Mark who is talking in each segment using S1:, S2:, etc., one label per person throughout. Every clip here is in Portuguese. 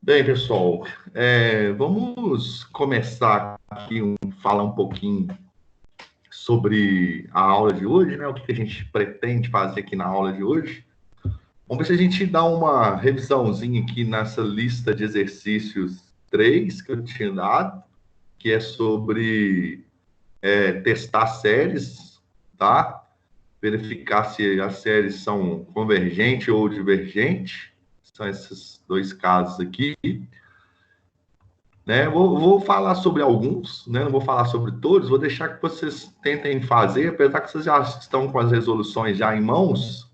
S1: Bem, pessoal, vamos começar aqui falar um pouquinho sobre a aula de hoje, né? O que a gente pretende fazer aqui na aula de hoje. Vamos ver se a gente dá uma revisãozinha aqui nessa lista de exercícios 3 que eu tinha dado, que é sobre testar séries, tá? Verificar se as séries são convergentes ou divergentes. São esses dois casos aqui. Né? Vou falar sobre alguns, né? Não vou falar sobre todos, vou deixar que vocês tentem fazer, apesar que vocês já estão com as resoluções já em mãos,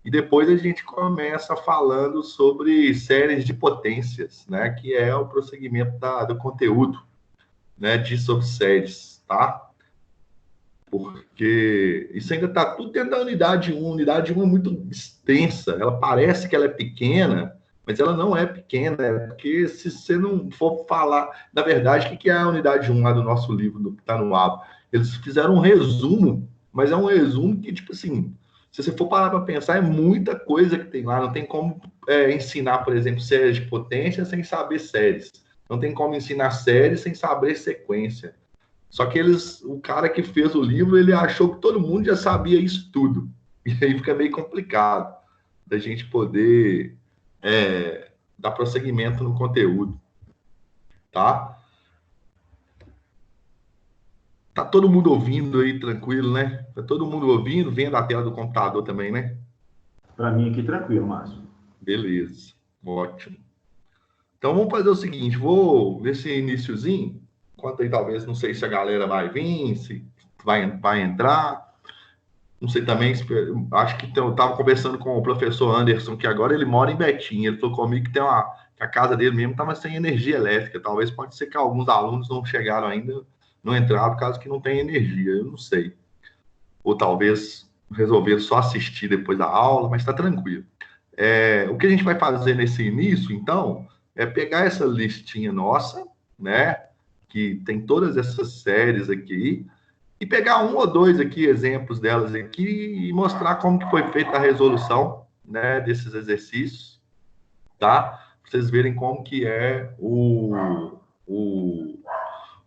S1: e depois a gente começa falando sobre séries de potências, né? Que é o prosseguimento do conteúdo, né? De sobre séries, tá? Porque isso ainda está tudo dentro da unidade 1. A unidade 1 é muito extensa, ela parece que ela é pequena, mas ela não é pequena, porque se você não for falar, na verdade, o que é a unidade 1 lá do nosso livro, que está no ABA? Eles fizeram um resumo, mas é um resumo que, tipo assim, se você for parar para pensar, é muita coisa que tem lá. Não tem como ensinar, por exemplo, séries de potência sem saber séries. Não tem como ensinar séries sem saber sequência. Só que o cara que fez o livro, ele achou que todo mundo já sabia isso tudo. E aí fica meio complicado da gente poder dar prosseguimento no conteúdo, tá? Tá todo mundo ouvindo aí, tranquilo, né? Tá todo mundo ouvindo, vendo a tela do computador também, né?
S2: Para mim aqui, tranquilo, Márcio.
S1: Beleza, ótimo. Então vamos fazer o seguinte, vou ver esse iniciozinho, enquanto aí talvez, não sei se a galera vai vir, se vai entrar. Não sei também, acho que eu estava conversando com o professor Anderson, que agora ele mora em Betim. Ele falou comigo que que a casa dele mesmo estava sem energia elétrica. Talvez pode ser que alguns alunos não chegaram ainda, não entraram, por causa que não tem energia. Eu não sei. Ou talvez resolver só assistir depois da aula, mas está tranquilo. O que a gente vai fazer nesse início, então, é pegar essa listinha nossa, né? Que tem todas essas séries aqui, e pegar um ou dois aqui, exemplos delas aqui, e mostrar como que foi feita a resolução, né, desses exercícios, tá? Pra vocês verem como que é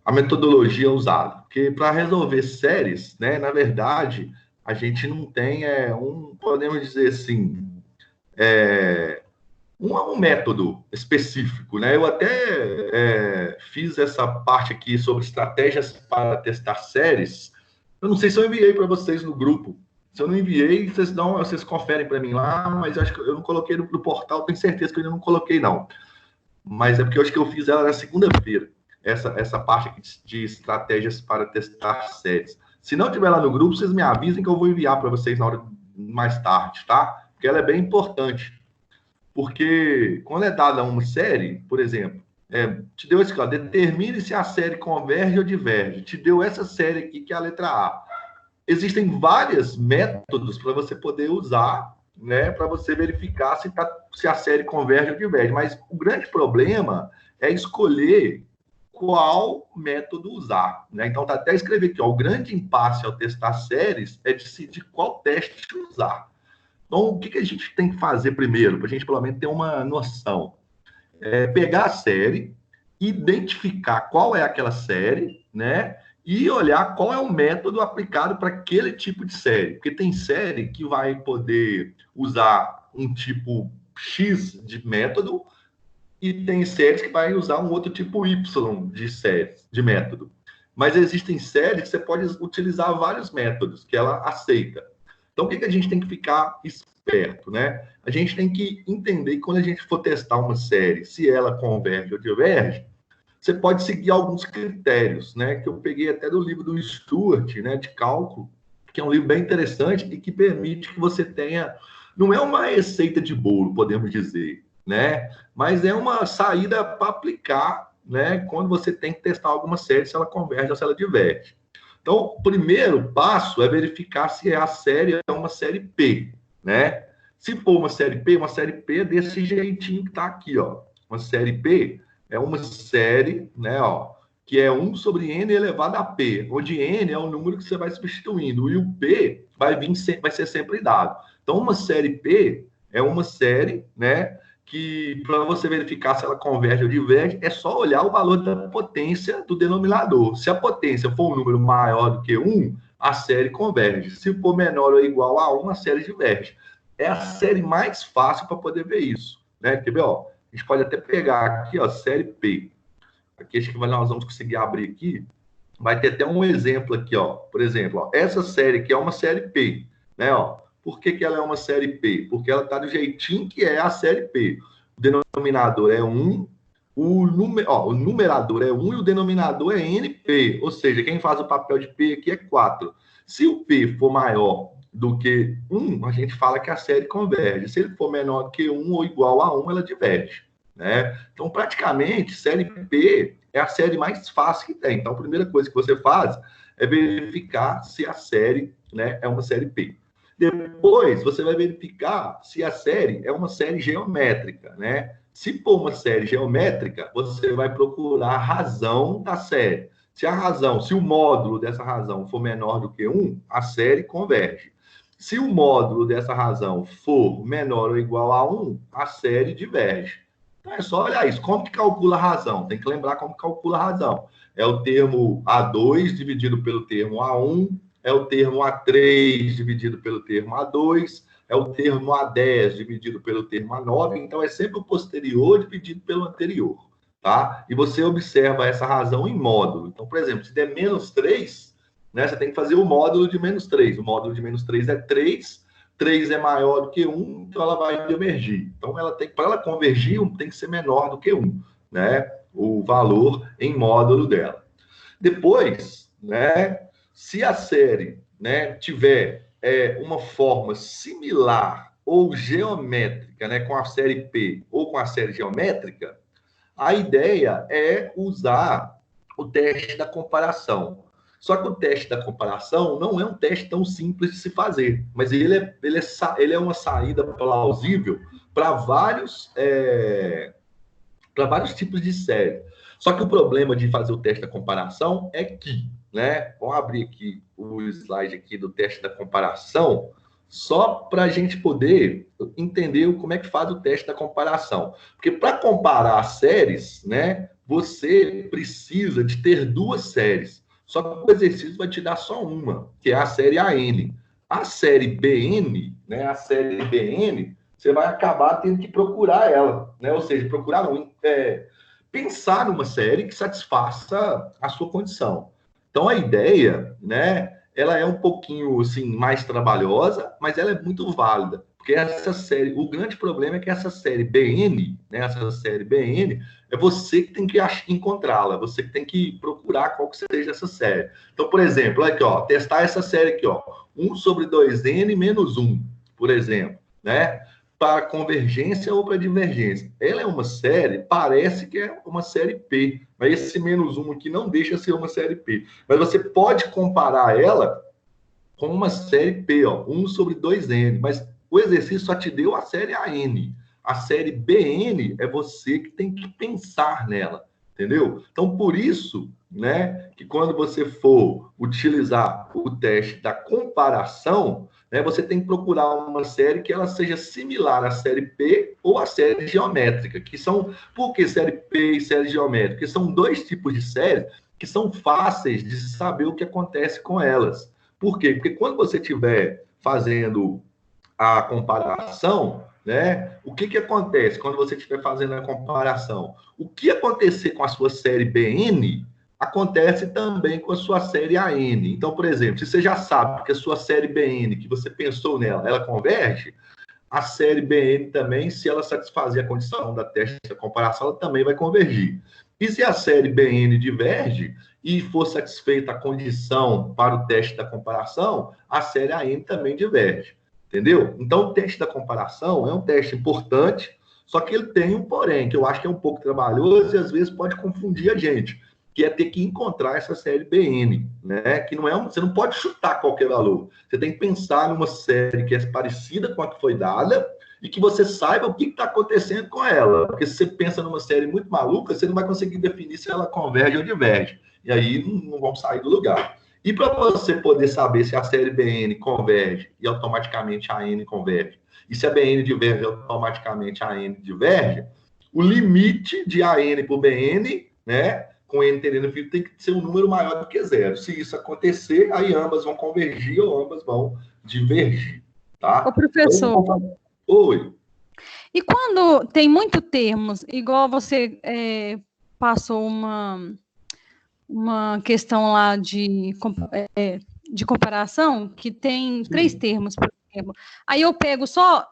S1: a metodologia usada. Porque para resolver séries, né, na verdade, a gente não tem podemos dizer assim, um método específico, né? Eu até fiz essa parte aqui sobre estratégias para testar séries. Eu não sei se eu enviei para vocês no grupo. Se eu não enviei, vocês conferem para mim lá, mas acho que eu não coloquei no portal, tenho certeza que eu ainda não coloquei, não. Mas é porque eu acho que eu fiz ela na segunda-feira, essa parte aqui de estratégias para testar séries. Se não tiver lá no grupo, vocês me avisem que eu vou enviar para vocês na hora mais tarde, tá? Porque ela é bem importante. Porque quando é dada uma série, por exemplo, te deu esse, determine se a série converge ou diverge. Te deu essa série aqui, que é a letra A. Existem vários métodos para você poder usar, né, para você verificar se a série converge ou diverge. Mas o grande problema é escolher qual método usar, né? Então, tá até escrever aqui, ó, o grande impasse ao testar séries é decidir qual teste usar. Então, o que a gente tem que fazer primeiro, para a gente pelo menos ter uma noção? Pegar a série, identificar qual é aquela série, né? E olhar qual é o método aplicado para aquele tipo de série. Porque tem série que vai poder usar um tipo X de método e tem séries que vai usar um outro tipo Y de método. Mas existem séries que você pode utilizar vários métodos que ela aceita. Então, o que a gente tem que ficar esperto, né? A gente tem que entender que quando a gente for testar uma série, se ela converge ou diverge, você pode seguir alguns critérios, né? Que eu peguei até do livro do Stuart, né? De cálculo, que é um livro bem interessante e que permite que você tenha... Não é uma receita de bolo, podemos dizer, né? Mas é uma saída para aplicar, né? Quando você tem que testar alguma série, se ela converge ou se ela diverge. Então, o primeiro passo é verificar se a série é uma série P, né? Se for uma série P é desse jeitinho que está aqui, ó. Uma série P é uma série, né, ó, que é 1 sobre n elevado a p, onde n é o número que você vai substituindo, e o p vai ser sempre dado. Então, uma série P é uma série, né, que para você verificar se ela converge ou diverge, é só olhar o valor da potência do denominador. Se a potência for um número maior do que 1, a série converge. Se for menor ou igual a 1, a série diverge. É a série mais fácil para poder ver isso, né? Quer ver, ó? A gente pode até pegar aqui, ó, série P. Aqui acho que nós vamos conseguir abrir aqui. Vai ter até um exemplo aqui, ó. Por exemplo, ó, essa série aqui é uma série P, né, ó? Por que que ela é uma série P? Porque ela está do jeitinho que é a série P. O denominador é 1, o numerador é 1 e o denominador é NP. Ou seja, quem faz o papel de P aqui é 4. Se o P for maior do que 1, a gente fala que a série converge. Se ele for menor do que 1 ou igual a 1, ela diverge, né? Então, praticamente, série P é a série mais fácil que tem. Então, a primeira coisa que você faz é verificar se a série, né, é uma série P. Depois, você vai verificar se a série é uma série geométrica, né? Se for uma série geométrica, você vai procurar a razão da série. Se o módulo dessa razão for menor do que 1, a série converge. Se o módulo dessa razão for menor ou igual a 1, a série diverge. Então, é só olhar isso. Como que calcula a razão? Tem que lembrar como calcula a razão. É o termo A2 dividido pelo termo A1, é o termo A3 dividido pelo termo A2, é o termo A10 dividido pelo termo A9, então é sempre o posterior dividido pelo anterior, tá? E você observa essa razão em módulo. Então, por exemplo, se der menos 3, né, você tem que fazer o módulo de menos 3. O módulo de menos 3 é 3, 3 é maior do que 1, então ela vai divergir. Então, para ela convergir, tem que ser menor do que 1, né? O valor em módulo dela. Depois, né, se a série, né, tiver uma forma similar ou geométrica, né, com a série P ou com a série geométrica, a ideia é usar o teste da comparação. Só que o teste da comparação não é um teste tão simples de se fazer, mas ele é uma saída plausível para vários tipos de série. Só que o problema de fazer o teste da comparação é que, né? Vamos abrir aqui o slide aqui do teste da comparação, só para a gente poder entender como é que faz o teste da comparação. Porque para comparar séries, né, você precisa de ter duas séries. Só que o exercício vai te dar só uma, que é a série AN. A série BN, né, você vai acabar tendo que procurar ela, né? Ou seja, procurar não, pensar numa série que satisfaça a sua condição. Então, a ideia, né, ela é um pouquinho, assim, mais trabalhosa, mas ela é muito válida. Porque essa série, o grande problema é que essa série BN, né, é você que tem que encontrá-la, você que tem que procurar qual que seja essa série. Então, por exemplo, aqui, ó, testar essa série aqui, ó, 1 sobre 2n menos 1, por exemplo, né? Para convergência ou para divergência. Ela é uma série, parece que é uma série P, mas esse menos 1 aqui não deixa ser uma série P. Mas você pode comparar ela com uma série P, ó, 1 sobre 2n, mas o exercício só te deu a série AN. A série BN é você que tem que pensar nela, entendeu? Então, por isso, né, que quando você for utilizar o teste da comparação, né, você tem que procurar uma série que ela seja similar à série P ou à série geométrica, que são... Por que série P e série geométrica? Porque são dois tipos de séries que são fáceis de saber o que acontece com elas. Por quê? Porque quando você estiver fazendo a comparação, né, o que acontece quando você estiver fazendo a comparação? O que acontecer com a sua série BN acontece também com a sua série AN. Então, por exemplo, se você já sabe que a sua série BN, que você pensou nela, ela converge, a série BN também, se ela satisfazer a condição da teste da comparação, ela também vai convergir. E se a série BN diverge e for satisfeita a condição para o teste da comparação, a série AN também diverge. Entendeu? Então, o teste da comparação é um teste importante, só que ele tem um porém, que eu acho que é um pouco trabalhoso e às vezes pode confundir a gente, que é ter que encontrar essa série BN, né? Que não é você não pode chutar qualquer valor. Você tem que pensar numa série que é parecida com a que foi dada e que você saiba o que está acontecendo com ela. Porque se você pensa numa série muito maluca, você não vai conseguir definir se ela converge ou diverge. E aí não vão sair do lugar. E para você poder saber se a série BN converge e automaticamente a N converge, e se a BN diverge automaticamente a N diverge, o limite de AN por BN, né, com N tendendo infinito, tem que ser um número maior do que zero. Se isso acontecer, aí ambas vão convergir ou ambas vão divergir,
S3: Ô,
S1: tá?
S3: professor,
S1: Então, oi.
S3: e quando tem muito termos, igual você passou uma questão lá de comparação, que tem 3 termos, por exemplo. Aí eu pego só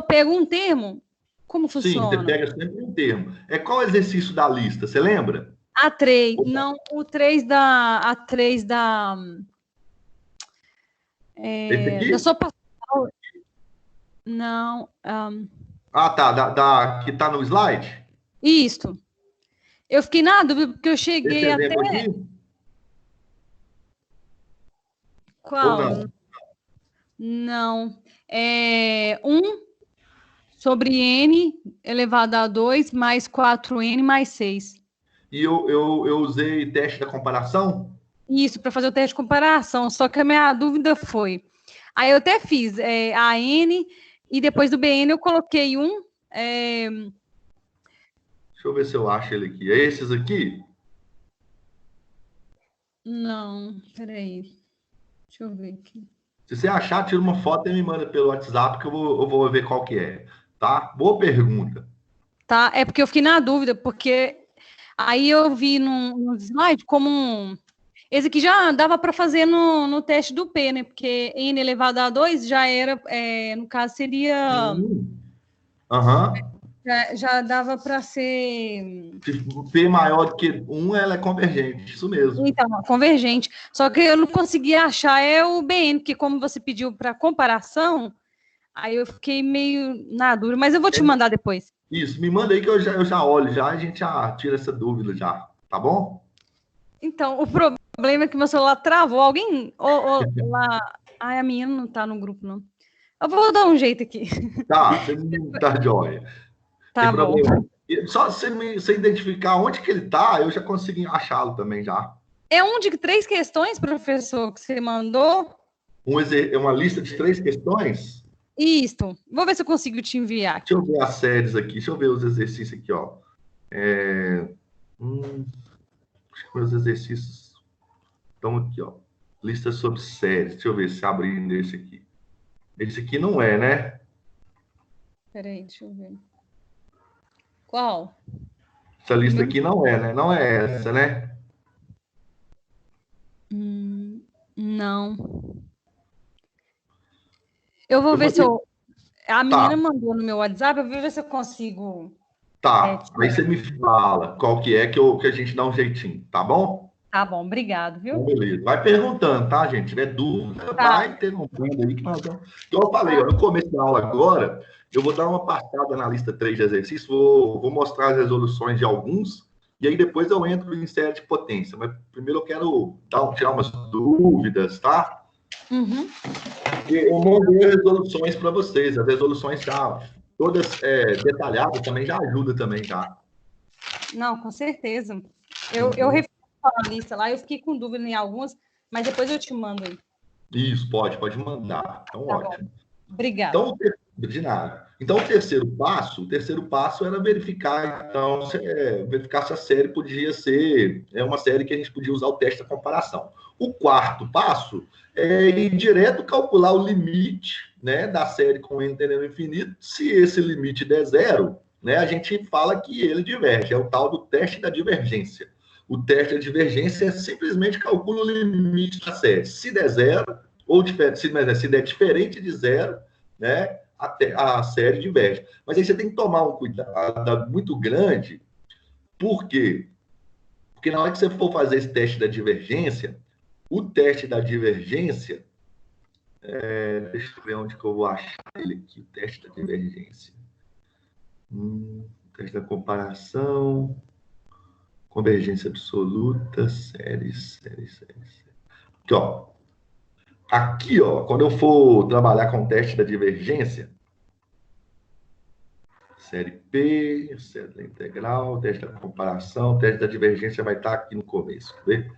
S3: pego um termo, como
S1: Sim, você
S3: funciona?
S1: pega sempre um termo. Qual o exercício da lista? Você lembra?
S3: A3, não, o 3 da
S1: Esse aqui?
S3: da sopa. Não,
S1: Ah, tá. Que tá no slide?
S3: isso. Eu fiquei na dúvida, porque eu
S1: Esse
S3: cheguei até...
S1: exemplo aqui? Ou
S3: Qual?
S1: não?
S3: Não. 1 sobre n elevado a 2 mais 4n mais 6.
S1: E eu usei teste da comparação?
S3: Isso, para fazer o teste de comparação. Só que a minha dúvida foi... Aí eu até fiz a n, e depois do bn eu coloquei
S1: Deixa eu ver se eu acho ele aqui. É esses aqui?
S3: Não, peraí. Deixa eu ver aqui.
S1: Se você achar, tira uma foto e me manda pelo WhatsApp que eu vou ver qual que é. Tá? Boa pergunta.
S3: Tá, é porque eu fiquei na dúvida, porque aí eu vi no slide como esse aqui já dava para fazer no teste do P, né? Porque n elevado a 2 já era, no caso, seria...
S1: Aham.
S3: Já dava para ser...
S1: Se P maior do que 1, ela é convergente. Isso mesmo.
S3: Então, convergente. Só que eu não conseguia achar o BN, porque como você pediu para comparação, aí eu fiquei meio na dúvida, mas eu vou te mandar depois.
S1: Isso, me manda aí que eu já olho, já a gente já tira essa dúvida já, tá bom?
S3: Então, o problema é que meu celular travou. Alguém lá... Ai, a menina não tá no grupo, não. Eu vou dar um jeito aqui.
S1: Tá, você não tá joia.
S3: Tá
S1: Tem
S3: bom.
S1: problema. Só você identificar onde que ele tá, eu já consegui achá-lo também já.
S3: É um de 3 questões, professor, que você mandou?
S1: Uma lista de 3 questões.
S3: Isso. Vou ver se eu consigo te enviar aqui.
S1: Deixa eu ver as séries aqui, deixa eu ver os exercícios aqui, ó. Acho que os exercícios estão aqui, ó. Lista sobre séries. Deixa eu ver se abrindo esse aqui. Esse aqui não é, né?
S3: Peraí, deixa eu ver. Qual?
S1: Essa lista aqui não é, né? Não é essa, né?
S3: Não. Eu vou ver se eu... A menina mandou no meu WhatsApp, eu vou ver se eu consigo...
S1: Tá, aí você me fala qual que é que a gente dá um jeitinho, tá bom?
S3: Tá bom, obrigado, viu?
S1: Então, beleza. Vai perguntando, tá, gente? Se tiver dúvida, vai interrompendo aí que nós vamos. Então, eu falei, ó, no começo da aula agora, eu vou dar uma passada na lista 3 de exercícios, vou mostrar as resoluções de alguns, e aí depois eu entro em série de potência. Mas primeiro eu quero tirar umas dúvidas, tá?
S3: Uhum.
S1: Eu mandei as resoluções para vocês, as resoluções já todas detalhadas também já ajuda também, tá?
S3: Não, com certeza. Eu refiz a lista lá, eu fiquei com dúvida em algumas, mas depois eu te mando aí.
S1: Isso, pode mandar. Então,
S3: Tá
S1: ótimo.
S3: bom. Obrigada.
S1: Então, de nada. Então, o terceiro passo era verificar, então, verificar se a série podia ser uma série que a gente podia usar o teste da comparação. O quarto passo é ir direto calcular o limite, né, da série com n tendendo ao infinito. Se esse limite der zero, né, a gente fala que ele diverge. É o tal do teste da divergência. O teste da divergência é simplesmente calcula o limite da série. Se der zero, ou se der diferente de zero, né, a série diverge. Mas aí você tem que tomar um cuidado muito grande. Por quê? Porque na hora que você for fazer esse teste da divergência, o teste da divergência, deixa eu ver onde que eu vou achar ele aqui, o teste da divergência. Teste da comparação, convergência absoluta, séries. Aqui, ó, quando eu for trabalhar com o teste da divergência, série P, série da integral, teste da comparação, teste da divergência vai estar aqui no começo, vê?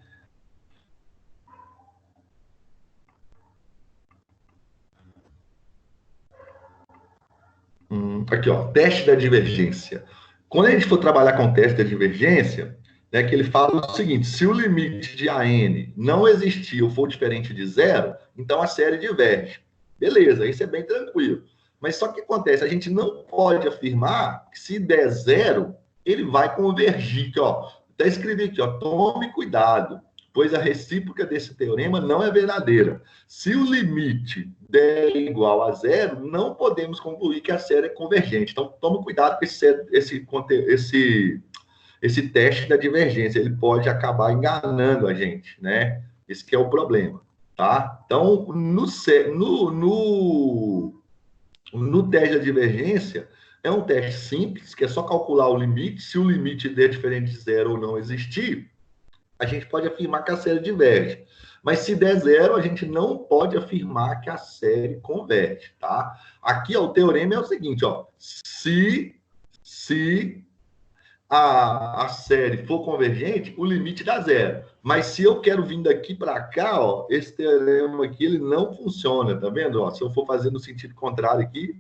S1: Aqui, ó, teste da divergência. Quando a gente for trabalhar com o teste da divergência, né, que ele fala o seguinte: se o limite de AN não existir ou for diferente de zero, então a série diverge. Beleza, isso é bem tranquilo. Mas só que acontece, a gente não pode afirmar que se der zero, ele vai convergir. Aqui, ó, está escrito aqui, ó, tome cuidado, pois a recíproca desse teorema não é verdadeira. Se o limite der igual a zero, não podemos concluir que a série é convergente. Então, tome cuidado com esse teste da divergência. Ele pode acabar enganando a gente, né? Esse que é o problema, tá? Então, no teste da divergência, é um teste simples, que é só calcular o limite. Se o limite der diferente de zero ou não existir, a gente pode afirmar que a série diverge. Mas se der zero, a gente não pode afirmar que a série converge, tá? Aqui, ó, o teorema é o seguinte, ó. Se a série for convergente, o limite dá zero. Mas se eu quero vir daqui para cá, ó, esse teorema aqui, ele não funciona, tá vendo? Ó, se eu for fazer no sentido contrário aqui,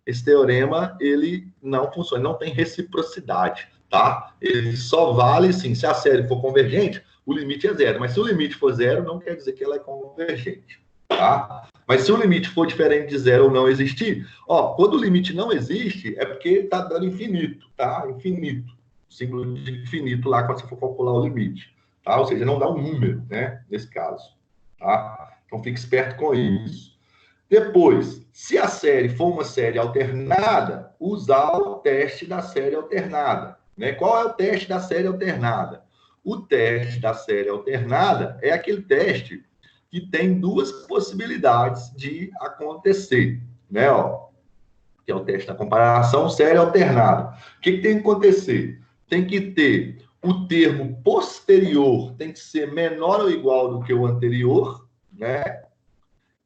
S1: esse teorema, ele não funciona, não tem reciprocidade, tá? Ele só vale, sim, se a série for convergente, o limite é zero. Mas se o limite for zero, não quer dizer que ela é convergente, tá? Mas se o limite for diferente de zero ou não existir, ó, quando o limite não existe, é porque está dando infinito, tá? Infinito. Símbolo de infinito lá quando você for calcular o limite, tá? Ou seja, não dá um número, né? Nesse caso, tá? Então fique esperto com isso. Depois, se a série for uma série alternada, usar o teste da série alternada, né? Qual é o teste da série alternada? O teste da série alternada é aquele teste que tem duas possibilidades de acontecer, né? Ó, que é o teste da comparação série alternada. O que tem que acontecer? Tem que ter o termo posterior, tem que ser menor ou igual do que o anterior, né?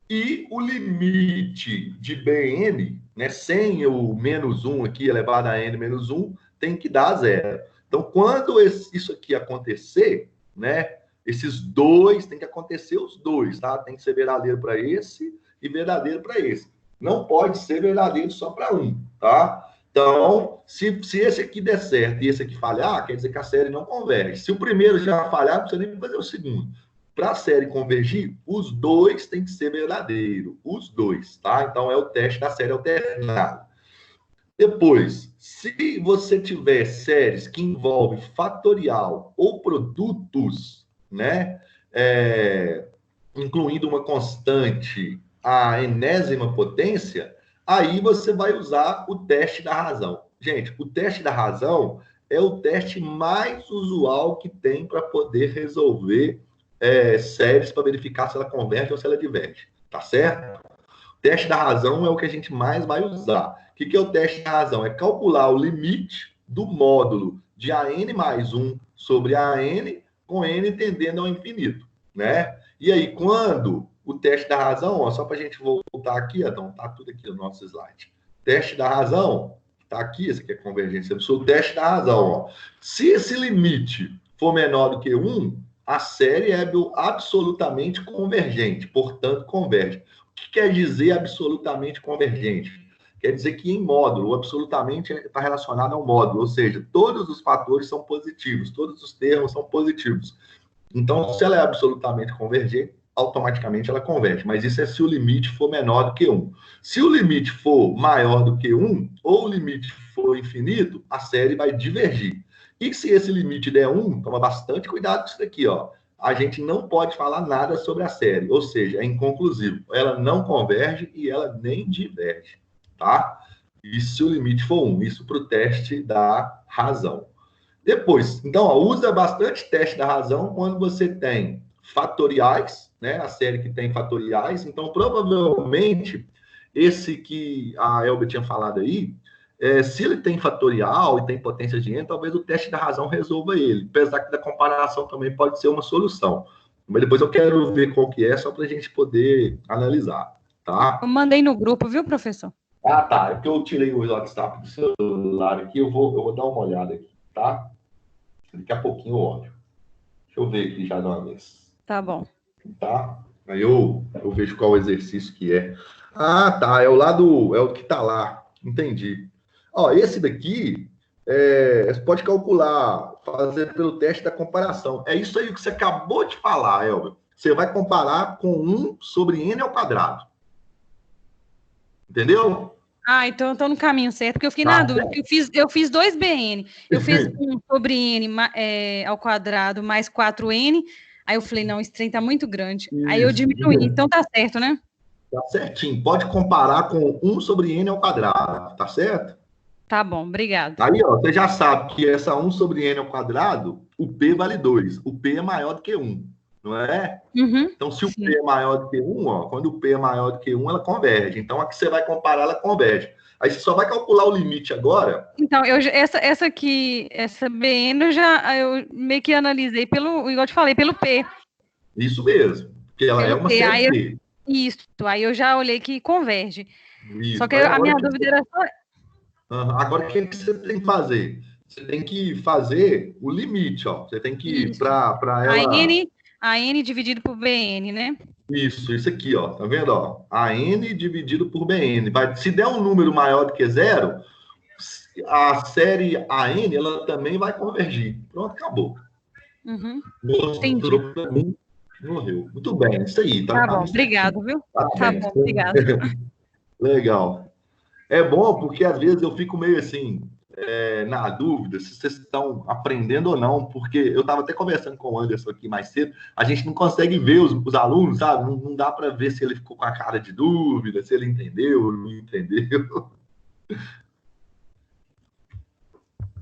S1: E o limite de Bn, né, sem o menos 1 aqui, elevado a n menos 1, tem que dar zero. Então, quando isso aqui acontecer, né, esses dois, tem que acontecer os dois, tá? Tem que ser verdadeiro para esse e verdadeiro para esse. Não pode ser verdadeiro só para um, tá? Então, se esse aqui der certo e esse aqui falhar, quer dizer que a série não converge. Se o primeiro já falhar, não precisa nem fazer o segundo. Para a série convergir, os dois têm que ser verdadeiro. Os dois, tá? Então, é o teste da série alternada. Depois, se você tiver séries que envolvem fatorial ou produtos, né? Incluindo uma constante, a enésima potência, aí você vai usar o teste da razão. Gente, o teste da razão é o teste mais usual que tem para poder resolver séries para verificar se ela converge ou se ela diverge, tá certo? O teste da razão é o que a gente mais vai usar. O que é o teste da razão? É calcular o limite do módulo de AN mais 1 sobre AN, com N tendendo ao infinito, né? E aí, quando o teste da razão, ó, só para a gente voltar aqui, então, tá tudo aqui no nosso slide. Teste da razão, tá aqui, esse aqui é convergência absoluta, o teste da razão, ó. Se esse limite for menor do que 1, a série é absolutamente convergente, portanto, converge. O que quer dizer absolutamente convergente? Quer dizer que em módulo, absolutamente está relacionado ao módulo, ou seja, todos os fatores são positivos, todos os termos são positivos. Então, se ela é absolutamente convergente, automaticamente ela converge, mas isso é se o limite for menor do que 1. Se o limite for maior do que 1, ou o limite for infinito, a série vai divergir. E se esse limite der 1, toma bastante cuidado com isso daqui, ó. A gente não pode falar nada sobre a série, ou seja, é inconclusivo. Ela não converge e ela nem diverge, tá? E se o limite for 1, isso para o teste da razão. Depois, então, ó, usa bastante teste da razão quando você tem fatoriais, né? A série que tem fatoriais. Então, provavelmente, esse que a Elber tinha falado aí, se ele tem fatorial e tem potência de n, talvez o teste da razão resolva ele. Apesar que da comparação também pode ser uma solução. Mas depois eu quero ver qual que é, só para a gente poder analisar, tá?
S3: Eu mandei no grupo, viu, professor?
S1: Ah, tá. É porque eu tirei o WhatsApp do celular aqui, eu vou dar uma olhada aqui, tá? Daqui a pouquinho eu olho. Deixa eu ver aqui já de uma vez.
S3: Tá bom.
S1: Tá? Aí eu vejo qual exercício que é. Ah, tá. É o que tá lá. Entendi. Ó, esse daqui, você pode calcular, fazer pelo teste da comparação. É isso aí que você acabou de falar, Elber. Você vai comparar com 1 sobre n ao quadrado. Entendeu?
S3: Ah, então eu estou no caminho certo, porque eu fiquei na dúvida. Eu fiz 2 BN. Eu fiz 1 sobre n ao quadrado mais 4n. Aí eu falei, não, esse trem tá muito grande. Isso. Aí eu diminuí. Então tá certo, né?
S1: Tá certinho. Pode comparar com 1 sobre n ao quadrado, tá certo?
S3: Tá bom, obrigado.
S1: Aí, ó, você já sabe que essa 1 sobre n ao quadrado, o P vale 2. O P é maior do que 1, não é?
S3: Uhum,
S1: então, se o P é maior do que 1, ó, quando o P é maior do que 1, ela converge. Então, aqui você vai comparar, ela converge. Aí você só vai calcular o limite agora.
S3: Então, essa BN, eu meio que analisei igual eu te falei, pelo P.
S1: Isso mesmo, porque ela é uma série P.
S3: Isso, aí eu já olhei que converge.
S1: Isso.
S3: Só que a minha dúvida era só...
S1: Agora, o que você tem que fazer? Você tem que fazer o limite, ó. Você tem que ir para ela...
S3: A N dividido por BN, né?
S1: Isso aqui, ó. Tá vendo, ó? A N dividido por BN. Se der um número maior do que 0, a série AN, ela também vai convergir. Pronto, acabou.
S3: Uhum.
S1: Mostrou para mim, morreu. Muito bem, isso aí.
S3: Tá bom, obrigado, viu? Tá bom, obrigado.
S1: Legal. É bom porque, às vezes, eu fico meio assim... na dúvida se vocês estão aprendendo ou não, porque eu estava até conversando com o Anderson aqui mais cedo, a gente não consegue ver os alunos, sabe? Não dá para ver se ele ficou com a cara de dúvida, se ele entendeu ou não entendeu.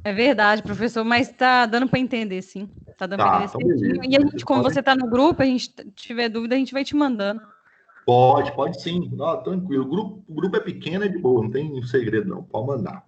S3: É verdade, professor, mas tá dando para entender, sim. Tá dando para entender certinho. E a gente, como você está no grupo, a gente tiver dúvida, a gente vai te mandando.
S1: Pode sim. Não, tranquilo. O grupo é pequeno, é de boa, não tem segredo não, pode mandar.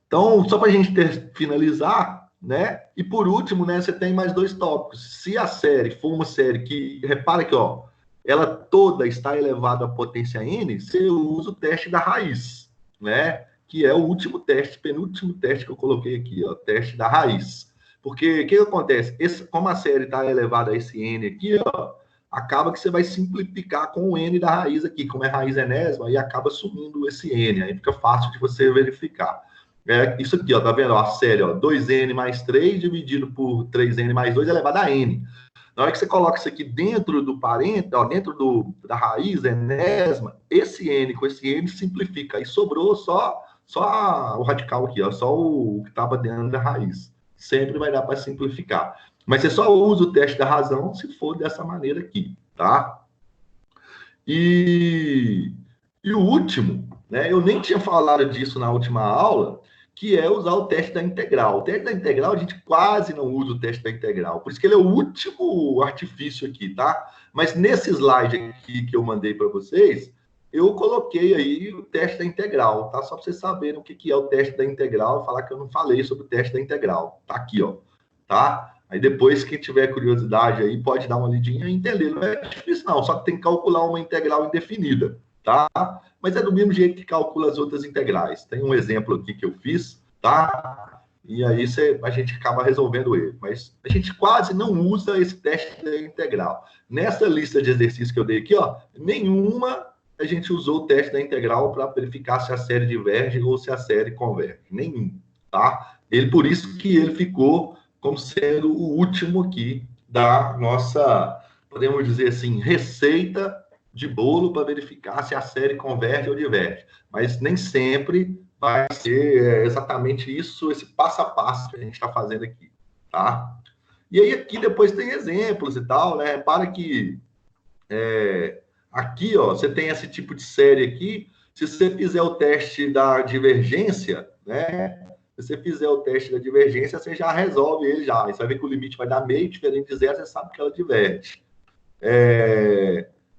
S1: Então, só para a gente finalizar, né? E por último, né? Você tem mais 2 tópicos. Se a série for uma série que, repara que, ó, ela toda está elevada à potência n, você usa o teste da raiz, né? Que é o último teste, penúltimo teste que eu coloquei aqui, ó, teste da raiz. Porque o que acontece? Como a série está elevada a esse n aqui, ó, acaba que você vai simplificar com o n da raiz aqui, como é raiz enésima, aí acaba sumindo esse n, aí fica fácil de você verificar. Isso aqui, ó, tá vendo? A série, ó, 2n mais 3 dividido por 3n mais 2 elevado a n. Na hora que você coloca isso aqui dentro do parente, ó, dentro da raiz enésima, esse n com esse n simplifica. Aí sobrou só o radical aqui, ó, só o que estava dentro da raiz. Sempre vai dar para simplificar. Mas você só usa o teste da razão se for dessa maneira aqui, tá? E o último, né? Eu nem tinha falado disso na última aula, que é usar o teste da integral. O teste da integral, a gente quase não usa o teste da integral, por isso que ele é o último artifício aqui, tá? Mas nesse slide aqui que eu mandei para vocês, eu coloquei aí o teste da integral, tá? Só para vocês saberem o que é o teste da integral, falar que eu não falei sobre o teste da integral. Tá aqui, ó, tá? Aí depois, quem tiver curiosidade aí, pode dar uma lidinha e entender. Não é difícil não, só que tem que calcular uma integral indefinida, tá? Mas é do mesmo jeito que calcula as outras integrais. Tem um exemplo aqui que eu fiz, tá? E aí a gente acaba resolvendo ele. Mas a gente quase não usa esse teste da integral. Nessa lista de exercícios que eu dei aqui, ó, nenhuma a gente usou o teste da integral para verificar se a série diverge ou se a série converge. Nenhum, tá? Por isso que ele ficou como sendo o último aqui da nossa, podemos dizer assim, receita de bolo para verificar se a série converge ou diverge. Mas nem sempre vai ser exatamente isso, esse passo a passo que a gente está fazendo aqui, tá? E aí aqui depois tem exemplos e tal, né? Repara que aqui, ó, você tem esse tipo de série aqui. Se você fizer o teste da divergência, né? Se você fizer o teste da divergência, você já resolve ele já. Aí você vai ver que o limite vai dar meio diferente de zero, você sabe que ela diverge.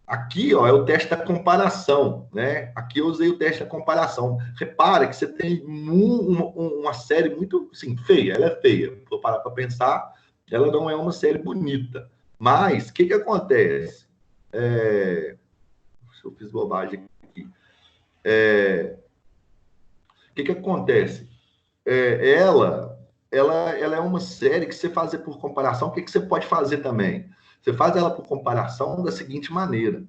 S1: Aqui, ó, é o teste da comparação, né? Aqui eu usei o teste da comparação. Repara que você tem uma série muito, assim, feia. Ela é feia. Vou parar para pensar, ela não é uma série bonita. Mas, o que acontece? Eu fiz bobagem aqui. O que acontece? Ela é uma série que você fazer por comparação. O que você pode fazer também? Você faz ela por comparação da seguinte maneira.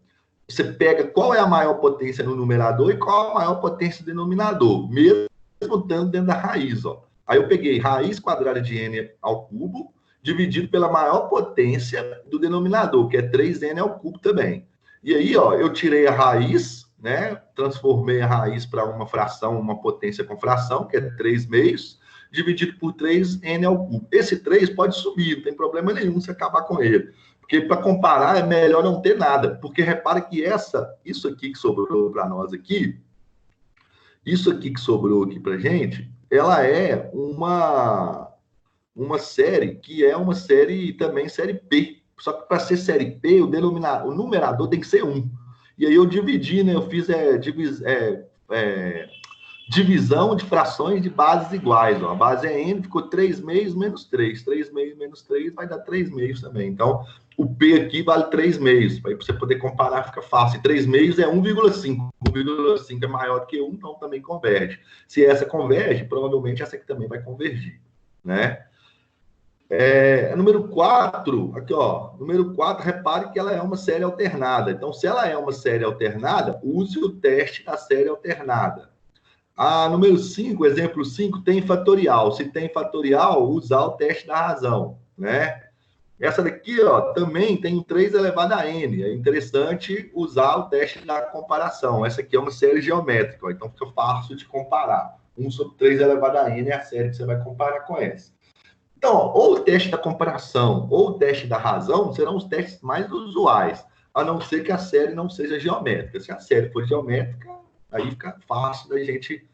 S1: Você pega qual é a maior potência no numerador e qual é a maior potência no denominador. Mesmo mesmo estando dentro da raiz, ó. Aí eu peguei raiz quadrada de n ao cubo, dividido pela maior potência do denominador, que é 3n ao cubo também. E aí, ó, eu tirei a raiz, né? Transformei a raiz para uma fração, uma potência com fração, que é 3 meios, dividido por 3n ao cubo. Esse 3 pode subir, não tem problema nenhum se acabar com ele. Porque para comparar é melhor não ter nada. Porque repara que isso aqui que sobrou para nós aqui, isso aqui que sobrou aqui para gente, ela é uma série que é uma série também série P. Só que para ser série P, o numerador tem que ser 1. E aí eu dividi, né? Eu fiz divisão de frações de bases iguais. Ó. A base é n, ficou 3 meios menos 3. 3 meios menos 3 vai dar 3 meios também. Então, o P aqui vale 3 meios. Aí, para você poder comparar, fica fácil. 3 meios é 1,5. 1,5 é maior do que 1, então também converge. Se essa converge, provavelmente essa aqui também vai convergir. Né? Número 4, aqui, ó. Número 4, repare que ela é uma série alternada. Então, se ela é uma série alternada, use o teste da série alternada. Número 5, exemplo 5, tem fatorial. Se tem fatorial, usar o teste da razão, né? Essa daqui, ó, também tem 3 elevado a n. É interessante usar o teste da comparação. Essa aqui é uma série geométrica, ó, então fica fácil de comparar. 1 sobre 3 elevado a n é a série que você vai comparar com essa. Então, ó, ou o teste da comparação ou o teste da razão serão os testes mais usuais, a não ser que a série não seja geométrica. Se a série for geométrica, aí fica fácil da gente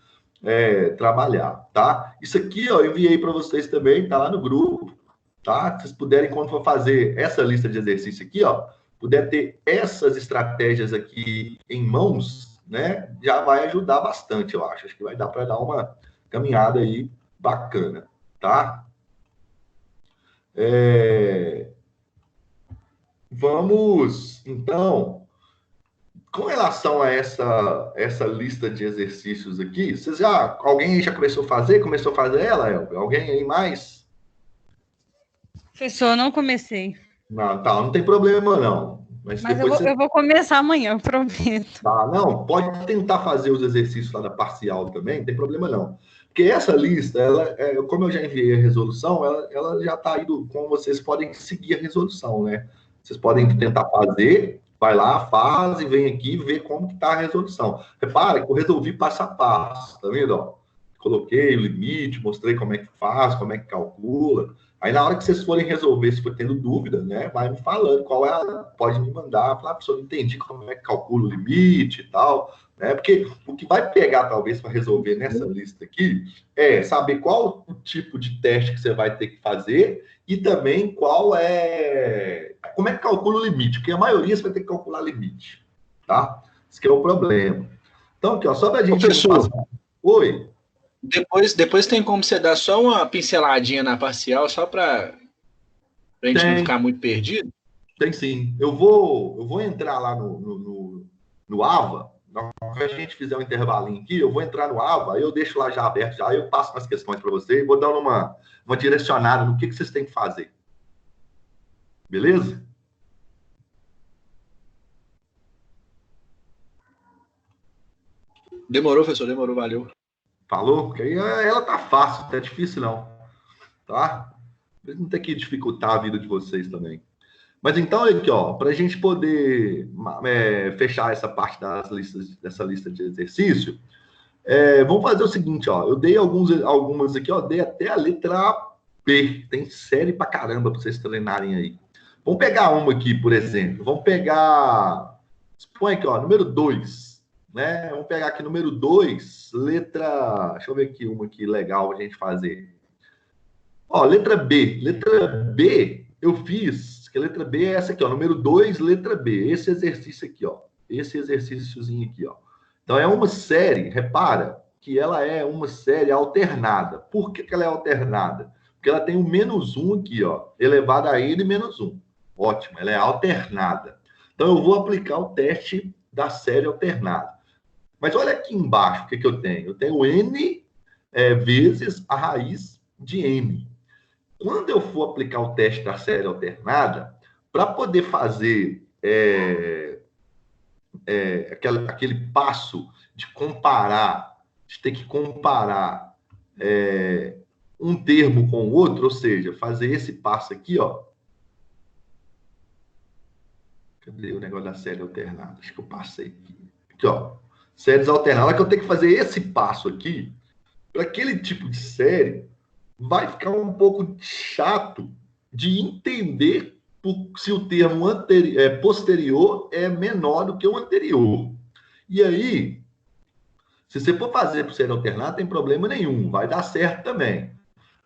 S1: trabalhar, tá? Isso aqui, ó, eu enviei para vocês também, tá lá no grupo, tá? Se vocês puderem, quando for fazer essa lista de exercício aqui, ó, puder ter essas estratégias aqui em mãos, né? Já vai ajudar bastante, eu acho. Acho que vai dar para dar uma caminhada aí bacana, tá? Vamos, então, com relação a essa lista de exercícios aqui, alguém já começou a fazer? Começou a fazer ela, Elber? Alguém aí mais?
S3: Professor, não comecei.
S1: Não, tá, não tem problema, não.
S3: Mas eu vou começar amanhã, eu prometo.
S1: Tá, não, pode tentar fazer os exercícios lá da parcial também, não tem problema, não. Porque essa lista, como eu já enviei a resolução, ela já está aí, como vocês podem seguir a resolução, né? Vocês podem tentar fazer, vai lá, faz e vem aqui ver como que está a resolução. Repara que eu resolvi passo a passo, tá vendo? Ó? Coloquei o limite, mostrei como é que faz, como é que calcula. Aí, na hora que vocês forem resolver, se for tendo dúvida, né, vai me falando qual é pode me mandar, falar, professor, não entendi como é que calcula o limite e tal, né? Porque o que vai pegar, talvez, para resolver nessa lista aqui, é saber qual o tipo de teste que você vai ter que fazer e também como é que calcula o limite, porque a maioria você vai ter que calcular limite, tá? Esse que é o problema. Então, aqui, ó, só para a gente...
S4: Professor,
S1: oi.
S4: Depois tem como você dar só uma pinceladinha na parcial, só para a gente não ficar muito perdido?
S1: Tem sim. Eu vou entrar lá no AVA, na hora que a gente fizer um intervalinho aqui, eu vou entrar no AVA, aí eu deixo lá já aberto, já, aí eu passo umas questões para você e vou dar uma direcionada no que vocês têm que fazer. Beleza?
S4: Demorou, professor, demorou, valeu.
S1: Falou? Porque aí ela tá fácil, não é difícil não, tá? Não tem que dificultar a vida de vocês também. Mas então, aqui, ó, para a gente poder fechar essa parte dessa lista de exercício, vamos fazer o seguinte, ó, eu dei algumas aqui, ó, dei até a letra P, tem série pra caramba para vocês treinarem aí. Vamos pegar uma aqui, por exemplo, põe aqui, ó, número 2. Né? Vamos pegar aqui número 2, letra... Deixa eu ver aqui uma aqui legal pra gente fazer. Ó, letra B. Letra B, eu fiz... Que a letra B é essa aqui, ó. Número 2, letra B. Esse exercício aqui, ó. Esse exercíciozinho aqui, ó. Então, é uma série, repara, que ela é uma série alternada. Por que ela é alternada? Porque ela tem o menos 1 aqui, ó. Elevado a n menos 1. Ótimo, ela é alternada. Então, eu vou aplicar o teste da série alternada. Mas olha aqui embaixo o que eu tenho. Eu tenho n vezes a raiz de n. Quando eu for aplicar o teste da série alternada, para poder fazer aquele passo de comparar de ter que comparar um termo com o outro, ou seja, fazer esse passo aqui, ó. Cadê o negócio da série alternada? Acho que eu passei aqui. Aqui, ó. Séries alternadas, que eu tenho que fazer esse passo aqui, para aquele tipo de série, vai ficar um pouco chato de entender se o termo posterior é menor do que o anterior. E aí, se você for fazer para série alternada, tem problema nenhum, vai dar certo também.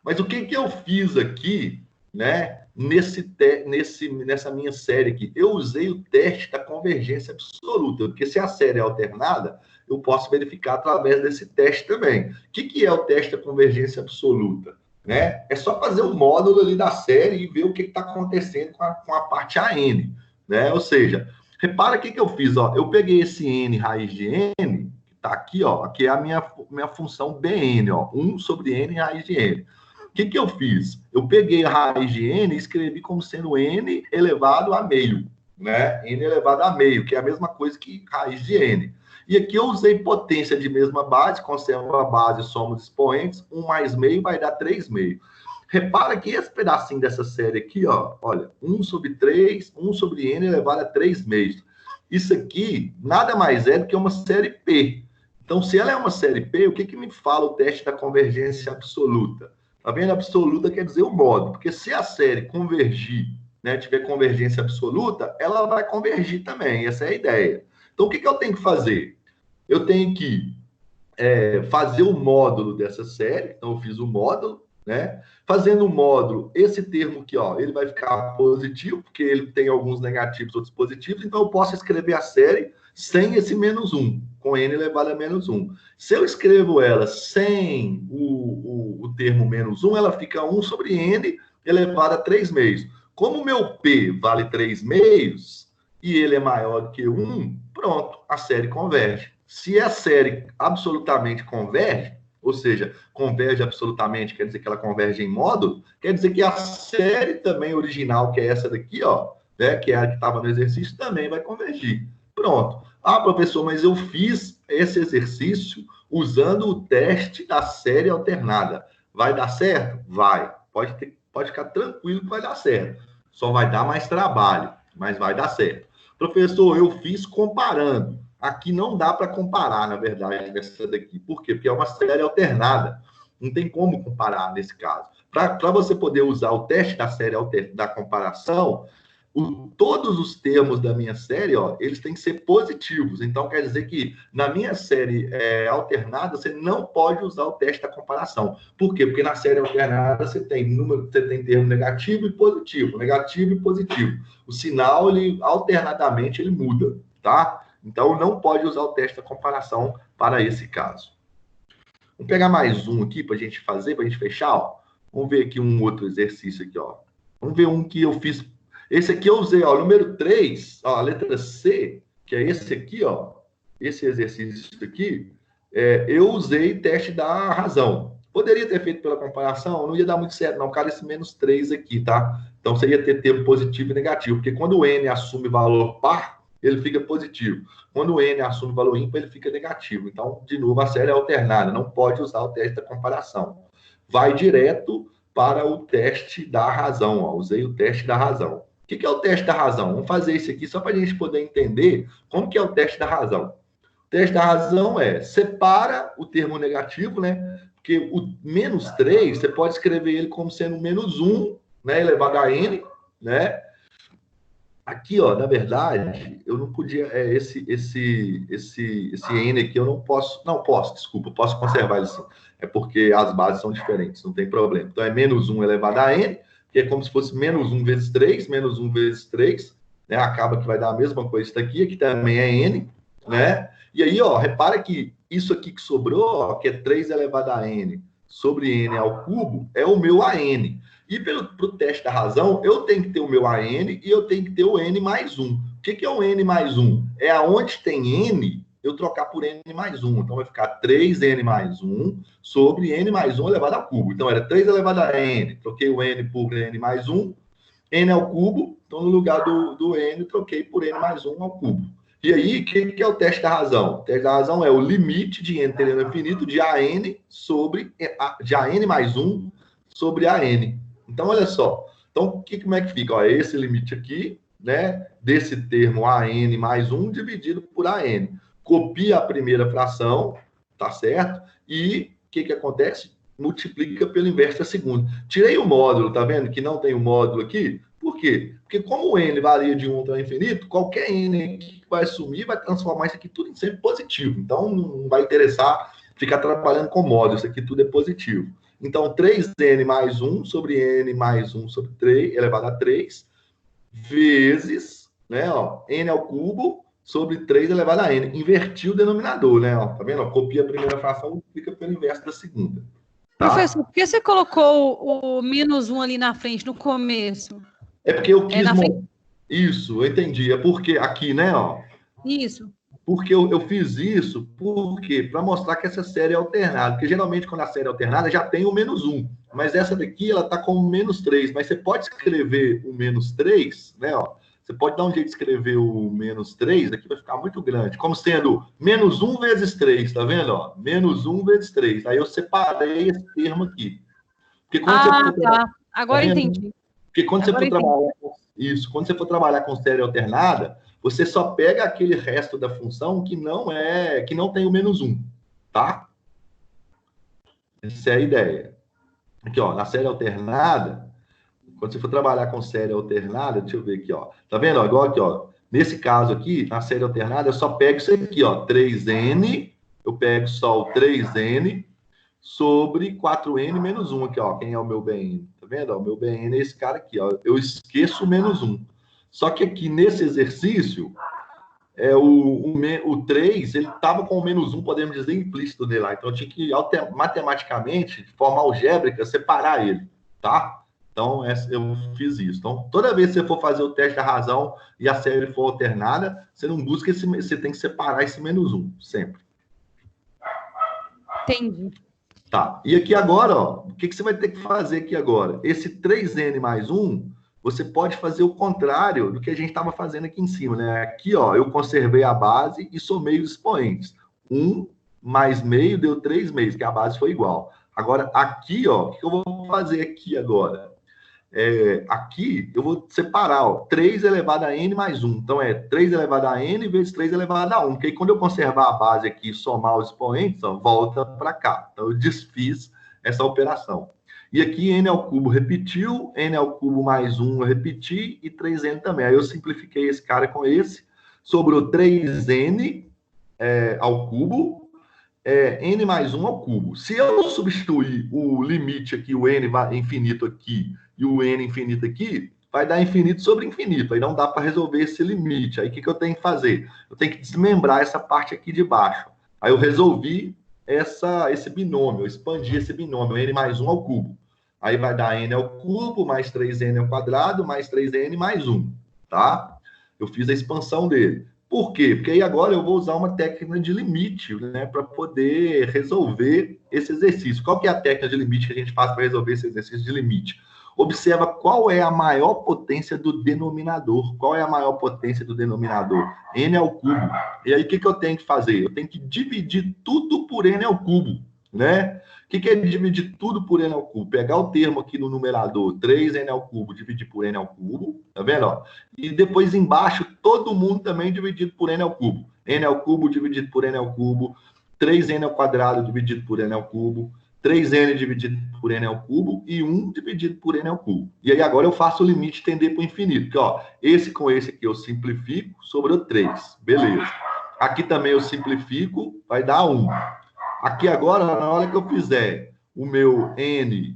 S1: Mas o que eu fiz aqui, né, nessa minha série aqui? Eu usei o teste da convergência absoluta, porque se a série é alternada, eu posso verificar através desse teste também. O que é o teste da convergência absoluta? Né? É só fazer um módulo ali da série e ver o que está acontecendo com a parte AN. Né? Ou seja, repara o que eu fiz. Ó. Eu peguei esse N raiz de N, que está aqui, ó, que é a minha função BN, ó, 1 sobre N raiz de N. O que eu fiz? Eu peguei a raiz de N e escrevi como sendo N elevado a meio. Né? N elevado a meio, que é a mesma coisa que raiz de N. E aqui eu usei potência de mesma base, conservo a base, soma os expoentes, 1 mais meio vai dar 3 meio. Repara que esse pedacinho dessa série aqui, ó, olha, 1 sobre 3, 1 sobre N elevado a 3 meios. Isso aqui nada mais é do que uma série P. Então, se ela é uma série P, o que me fala o teste da convergência absoluta? Tá vendo? Absoluta quer dizer o modo, porque se a série convergir, né, tiver convergência absoluta, ela vai convergir também, essa é a ideia. Então, o que eu tenho que fazer? Eu tenho que fazer o módulo dessa série. Então, eu fiz o módulo, né? Fazendo o módulo, esse termo aqui, ó, ele vai ficar positivo, porque ele tem alguns negativos, outros positivos. Então, eu posso escrever a série sem esse menos 1, com n elevado a menos 1. Se eu escrevo ela sem o termo menos 1, ela fica 1 sobre n elevado a 3 meios. Como o meu P vale 3 meios e ele é maior do que 1, pronto, a série converge. Se a série absolutamente converge, ou seja, converge absolutamente, quer dizer que ela converge em módulo, quer dizer que a série também original, que é essa daqui, ó, né, que é a que estava no exercício, também vai convergir. Pronto. Ah, professor, mas eu fiz esse exercício usando o teste da série alternada. Vai dar certo? Vai. Pode ficar tranquilo que vai dar certo. Só vai dar mais trabalho, mas vai dar certo. Professor, eu fiz comparando. Aqui não dá para comparar, na verdade, nessa daqui. Por quê? Porque é uma série alternada. Não tem como comparar nesse caso. Para você poder usar o teste da série da comparação, todos os termos da minha série, ó, eles têm que ser positivos. Então, quer dizer que na minha série alternada, você não pode usar o teste da comparação. Por quê? Porque na série alternada você tem termo negativo e positivo, negativo e positivo. O sinal, alternadamente, ele muda, tá? Então, não pode usar o teste da comparação para esse caso. Vamos pegar mais um aqui para a gente fazer, para a gente fechar, ó. Vamos ver aqui um outro exercício aqui, ó. Vamos ver um que eu fiz. Esse aqui eu usei, ó, número 3, ó, a letra C, que é esse aqui, ó. Esse exercício aqui, eu usei teste da razão. Poderia ter feito pela comparação, não ia dar muito certo, não. Cara, esse menos 3 aqui, tá? Então, você ia ter termo positivo e negativo, porque quando o N assume valor par, ele fica positivo. Quando o N assume valor ímpar, ele fica negativo. Então, de novo, a série é alternada, não pode usar o teste da comparação. Vai direto para o teste da razão, ó. Usei o teste da razão. O que é o teste da razão? Vamos fazer isso aqui só para a gente poder entender como que é o teste da razão. O teste da razão separa o termo negativo, né? Porque o menos 3, você pode escrever ele como sendo menos 1, né, elevado a n, né? Aqui, ó, na verdade, eu não podia, esse n aqui eu não posso, desculpa, posso conservar ele assim. É porque as bases são diferentes, não tem problema. Então, é menos 1 elevado a n, que é como se fosse menos 1 vezes 3, menos 1 vezes 3, né? Acaba que vai dar a mesma coisa isso daqui, aqui também é n, né? E aí, ó, repara que isso aqui que sobrou, ó, que é 3 elevado a n sobre n ao cubo, é o meu AN. E para o teste da razão, eu tenho que ter o meu AN e eu tenho que ter o n mais 1. O que é o n mais 1? É aonde tem n, eu trocar por n mais 1. Então, vai ficar 3n mais 1 sobre n mais 1 elevado ao cubo. Então, era 3 elevado a n. Troquei o n por n mais 1. N ao cubo. Então, no lugar do n, troquei por n mais 1 ao cubo. E aí, o que é o teste da razão? O teste da razão é o limite de n tendendo ao infinito de AN de AN mais 1 sobre AN. Então, olha só. Então, como é que fica? Ó, esse limite aqui, né, desse termo AN mais 1 dividido por AN. Copia a primeira fração, tá certo? E o que acontece? Multiplica pelo inverso da segunda. Tirei o módulo, tá vendo? Que não tem o módulo aqui. Por quê? Porque como o n varia de 1 até o infinito, qualquer n que vai sumir vai transformar isso aqui tudo em sempre positivo. Então, não vai interessar ficar trabalhando com módulo. Isso aqui tudo é positivo. Então, 3n mais 1 sobre n mais 1 sobre 3, elevado a 3, vezes, né, ó, n ao cubo sobre 3 elevado a n. Invertiu o denominador, né? Ó, tá vendo? Ó, copia a primeira fração e multiplica pelo inverso da segunda. Tá?
S3: Professor, por que você colocou o menos 1 ali na frente, no começo?
S1: É porque eu quis... Isso, eu entendi. É porque aqui, né, ó.
S3: Isso.
S1: Porque eu fiz isso, para mostrar que essa série é alternada. Porque geralmente quando a série é alternada já tem o menos 1. Mas essa daqui, ela está com o menos 3. Mas você pode escrever o menos 3, né, ó. Você pode dar um jeito de escrever o menos 3, aqui vai ficar muito grande. Como sendo menos 1 vezes 3, tá vendo, ó? Menos 1 vezes 3. Aí eu separei esse termo aqui. Porque quando você
S3: tá. Agora entendi.
S1: Porque quando você for trabalhar... Isso, quando você for trabalhar com série alternada, você só pega aquele resto da função que não tem o menos 1, tá? Essa é a ideia. Aqui, ó, na série alternada, quando você for trabalhar com série alternada, deixa eu ver aqui, ó. Tá vendo? Ó, igual aqui, ó. Nesse caso aqui, na série alternada, eu só pego isso aqui, ó. 3n, eu pego só o 3n sobre 4n menos 1 aqui, ó. Quem é o meu bn? Tá vendo? Ó, o meu bn é esse cara aqui, ó. Eu esqueço o menos 1. Só que aqui nesse exercício, o 3, ele estava com o menos 1, podemos dizer, implícito nele lá. Então, eu tinha que, matematicamente, de forma algébrica, separar ele, tá? Então, eu fiz isso. Então, toda vez que você for fazer o teste da razão e a série for alternada, você não busca você tem que separar esse menos 1, sempre.
S3: Entendi.
S1: Tá. E aqui agora, ó, o que você vai ter que fazer aqui agora? Esse 3n mais 1... você pode fazer o contrário do que a gente estava fazendo aqui em cima, né? Aqui, ó, eu conservei a base e somei os expoentes. 1 mais meio deu 3 meios, que a base foi igual. Agora, aqui, ó, o que eu vou fazer aqui agora? Aqui, eu vou separar, ó, 3 elevado a n mais 1. Então, 3 elevado a n vezes 3 elevado a 1. Porque aí, quando eu conservar a base aqui e somar os expoentes, ó, volta para cá. Então, eu desfiz essa operação. E aqui n ao cubo repetiu, n ao cubo mais 1 eu repeti e 3n também. Aí eu simplifiquei esse cara com esse. Sobrou 3n ao cubo, n mais 1 ao cubo. Se eu substituir o limite aqui, o n infinito aqui e o n infinito aqui, vai dar infinito sobre infinito. Aí não dá para resolver esse limite. Aí o que eu tenho que fazer? Eu tenho que desmembrar essa parte aqui de baixo. Aí eu resolvi esse binômio, eu expandi esse binômio, n mais 1 ao cubo. Aí vai dar n ao cubo, mais 3n ao quadrado, mais 3n mais 1, tá? Eu fiz a expansão dele. Por quê? Porque aí agora eu vou usar uma técnica de limite, né, para poder resolver esse exercício. Qual que é a técnica de limite que a gente faz para resolver esse exercício de limite? Observa qual é a maior potência do denominador. Qual é a maior potência do denominador? N ao cubo. E aí, o que eu tenho que fazer? Eu tenho que dividir tudo por n ao cubo, né? O que é dividir tudo por n ao cubo? Pegar o termo aqui no numerador, 3n ao cubo, dividir por n ao cubo, tá vendo? Ó? E depois embaixo, todo mundo também dividido por n ao cubo. N ao cubo dividido por n ao cubo, 3n ao quadrado dividido por n ao cubo, 3n dividido por n ao cubo e 1 dividido por n ao cubo. E aí agora eu faço o limite tender para o infinito. Porque, ó, esse com esse aqui eu simplifico, sobrou 3. Beleza. Aqui também eu simplifico, vai dar 1. Aqui agora, na hora que eu fizer o meu n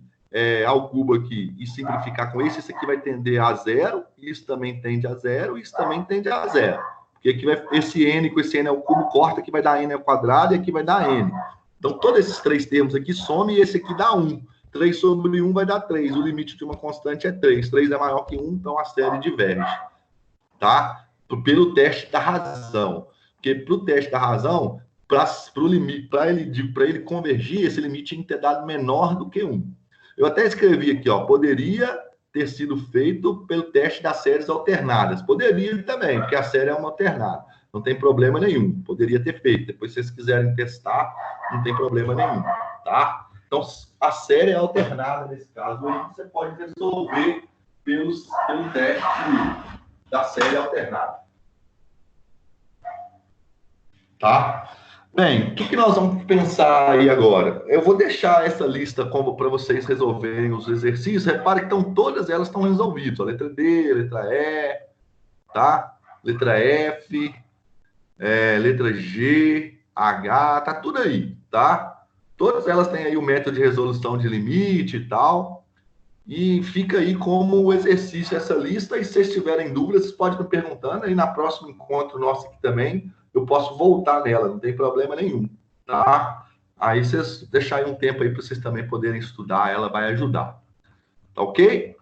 S1: ao cubo aqui e simplificar com esse aqui vai tender a 0, isso também tende a 0, isso também tende a 0. Porque aqui esse n com esse n ao cubo corta, aqui vai dar n ao quadrado e aqui vai dar n. Então, todos esses três termos aqui somem e esse aqui dá 1. 3 sobre 1 vai dar 3. O limite de uma constante é 3. 3 é maior que 1, então a série diverge. Tá? Pelo teste da razão. Porque para o teste da razão, para ele convergir, esse limite tinha que ter dado menor do que 1. Eu até escrevi aqui, ó, poderia ter sido feito pelo teste das séries alternadas. Poderia também, porque a série é uma alternada. Não tem problema nenhum. Poderia ter feito. Depois, se vocês quiserem testar, não tem problema nenhum, tá? Então, a série é alternada nesse caso. Aí você pode resolver pelo teste da série alternada. Tá? Bem, o que nós vamos pensar aí agora? Eu vou deixar essa lista para vocês resolverem os exercícios. Repare que todas elas estão resolvidas. A letra D, letra E, tá? Letra F, letra G, H, tá tudo aí, tá? Todas elas têm aí o método de resolução de limite e tal. E fica aí como exercício essa lista. E se vocês tiverem dúvidas, vocês podem me perguntando. Aí na próximo encontro nosso aqui também, eu posso voltar nela, não tem problema nenhum, tá? Aí vocês deixarem um tempo aí para vocês também poderem estudar, ela vai ajudar. Tá ok?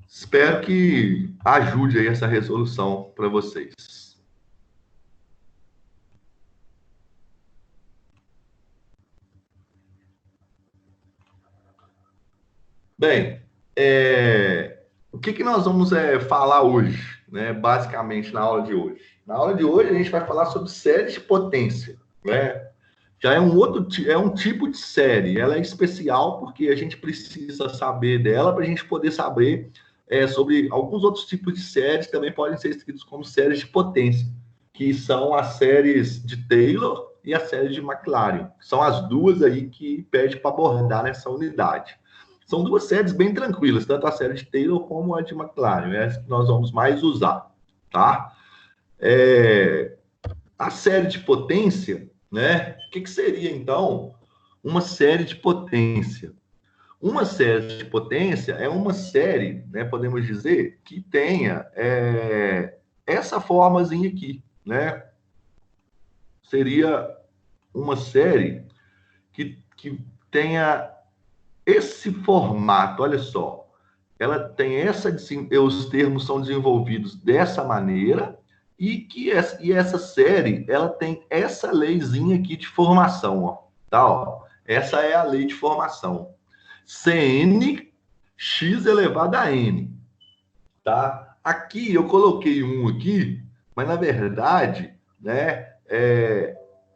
S1: Espero que ajude aí essa resolução para vocês. Bem, o que nós vamos falar hoje, né? Basicamente na aula de hoje. Na aula de hoje a gente vai falar sobre séries de potência, né? Já é um tipo de série. Ela é especial porque a gente precisa saber dela para a gente poder saber sobre alguns outros tipos de séries que também podem ser escritos como séries de potência, que são as séries de Taylor e a série de Maclaurin. São as duas aí que pede para abordar nessa unidade. São duas séries bem tranquilas, tanto a série de Taylor como a de Maclaurin, é essa que nós vamos mais usar, tá? A série de potência, né? O que seria, então, uma série de potência? Uma série de potência é uma série, né, podemos dizer, que tenha essa formazinha aqui, né? Seria uma série que tenha esse formato, olha só. Ela tem os termos são desenvolvidos dessa maneira e essa série, ela tem essa leizinha aqui de formação, ó, tá? Ó. Essa é a lei de formação. Cn x elevado a n, tá? Aqui eu coloquei um aqui, mas na verdade, né,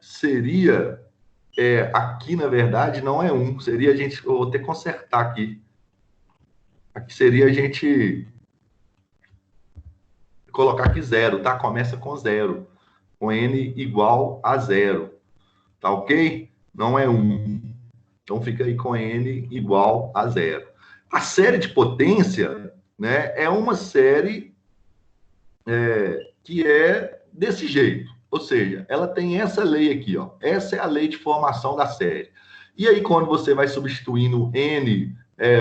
S1: seria aqui na verdade não é um, seria eu vou ter que consertar aqui. Aqui seria a gente colocar aqui 0, tá? Começa com 0, com n igual a 0, tá ok? Não é 1. Então fica aí com n igual a 0. A série de potência, né, é uma série que é desse jeito. Ou seja, ela tem essa lei aqui, ó. Essa é a lei de formação da série. E aí, quando você vai substituindo n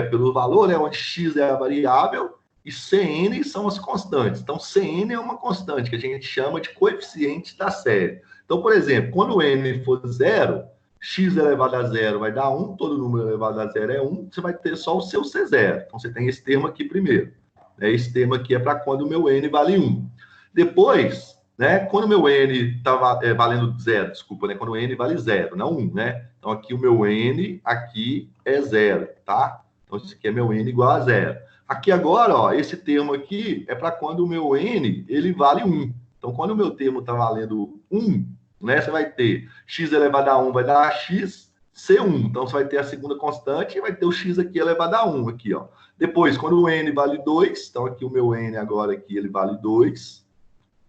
S1: pelo valor, né, onde x é a variável e Cn são as constantes. Então, Cn é uma constante que a gente chama de coeficiente da série. Então, por exemplo, quando n for 0, x elevado a 0 vai dar 1, todo número elevado a 0 é 1, você vai ter só o seu C0. Então, você tem esse termo aqui primeiro. Esse termo aqui é para quando o meu n vale 1. Depois, né, quando o meu n está valendo 0, desculpa, né, quando o n vale 0, não 1, né? Então, aqui o meu n aqui é 0, tá? Então, isso aqui é meu n igual a 0. Aqui agora, ó, esse termo aqui é para quando o meu n ele vale 1. Então, quando o meu termo está valendo 1, né, você vai ter x elevado a 1 vai dar x, C1. Então, você vai ter a segunda constante e vai ter o x aqui elevado a 1 aqui, ó. Depois, quando o n vale 2, então aqui o meu n agora aqui ele vale 2,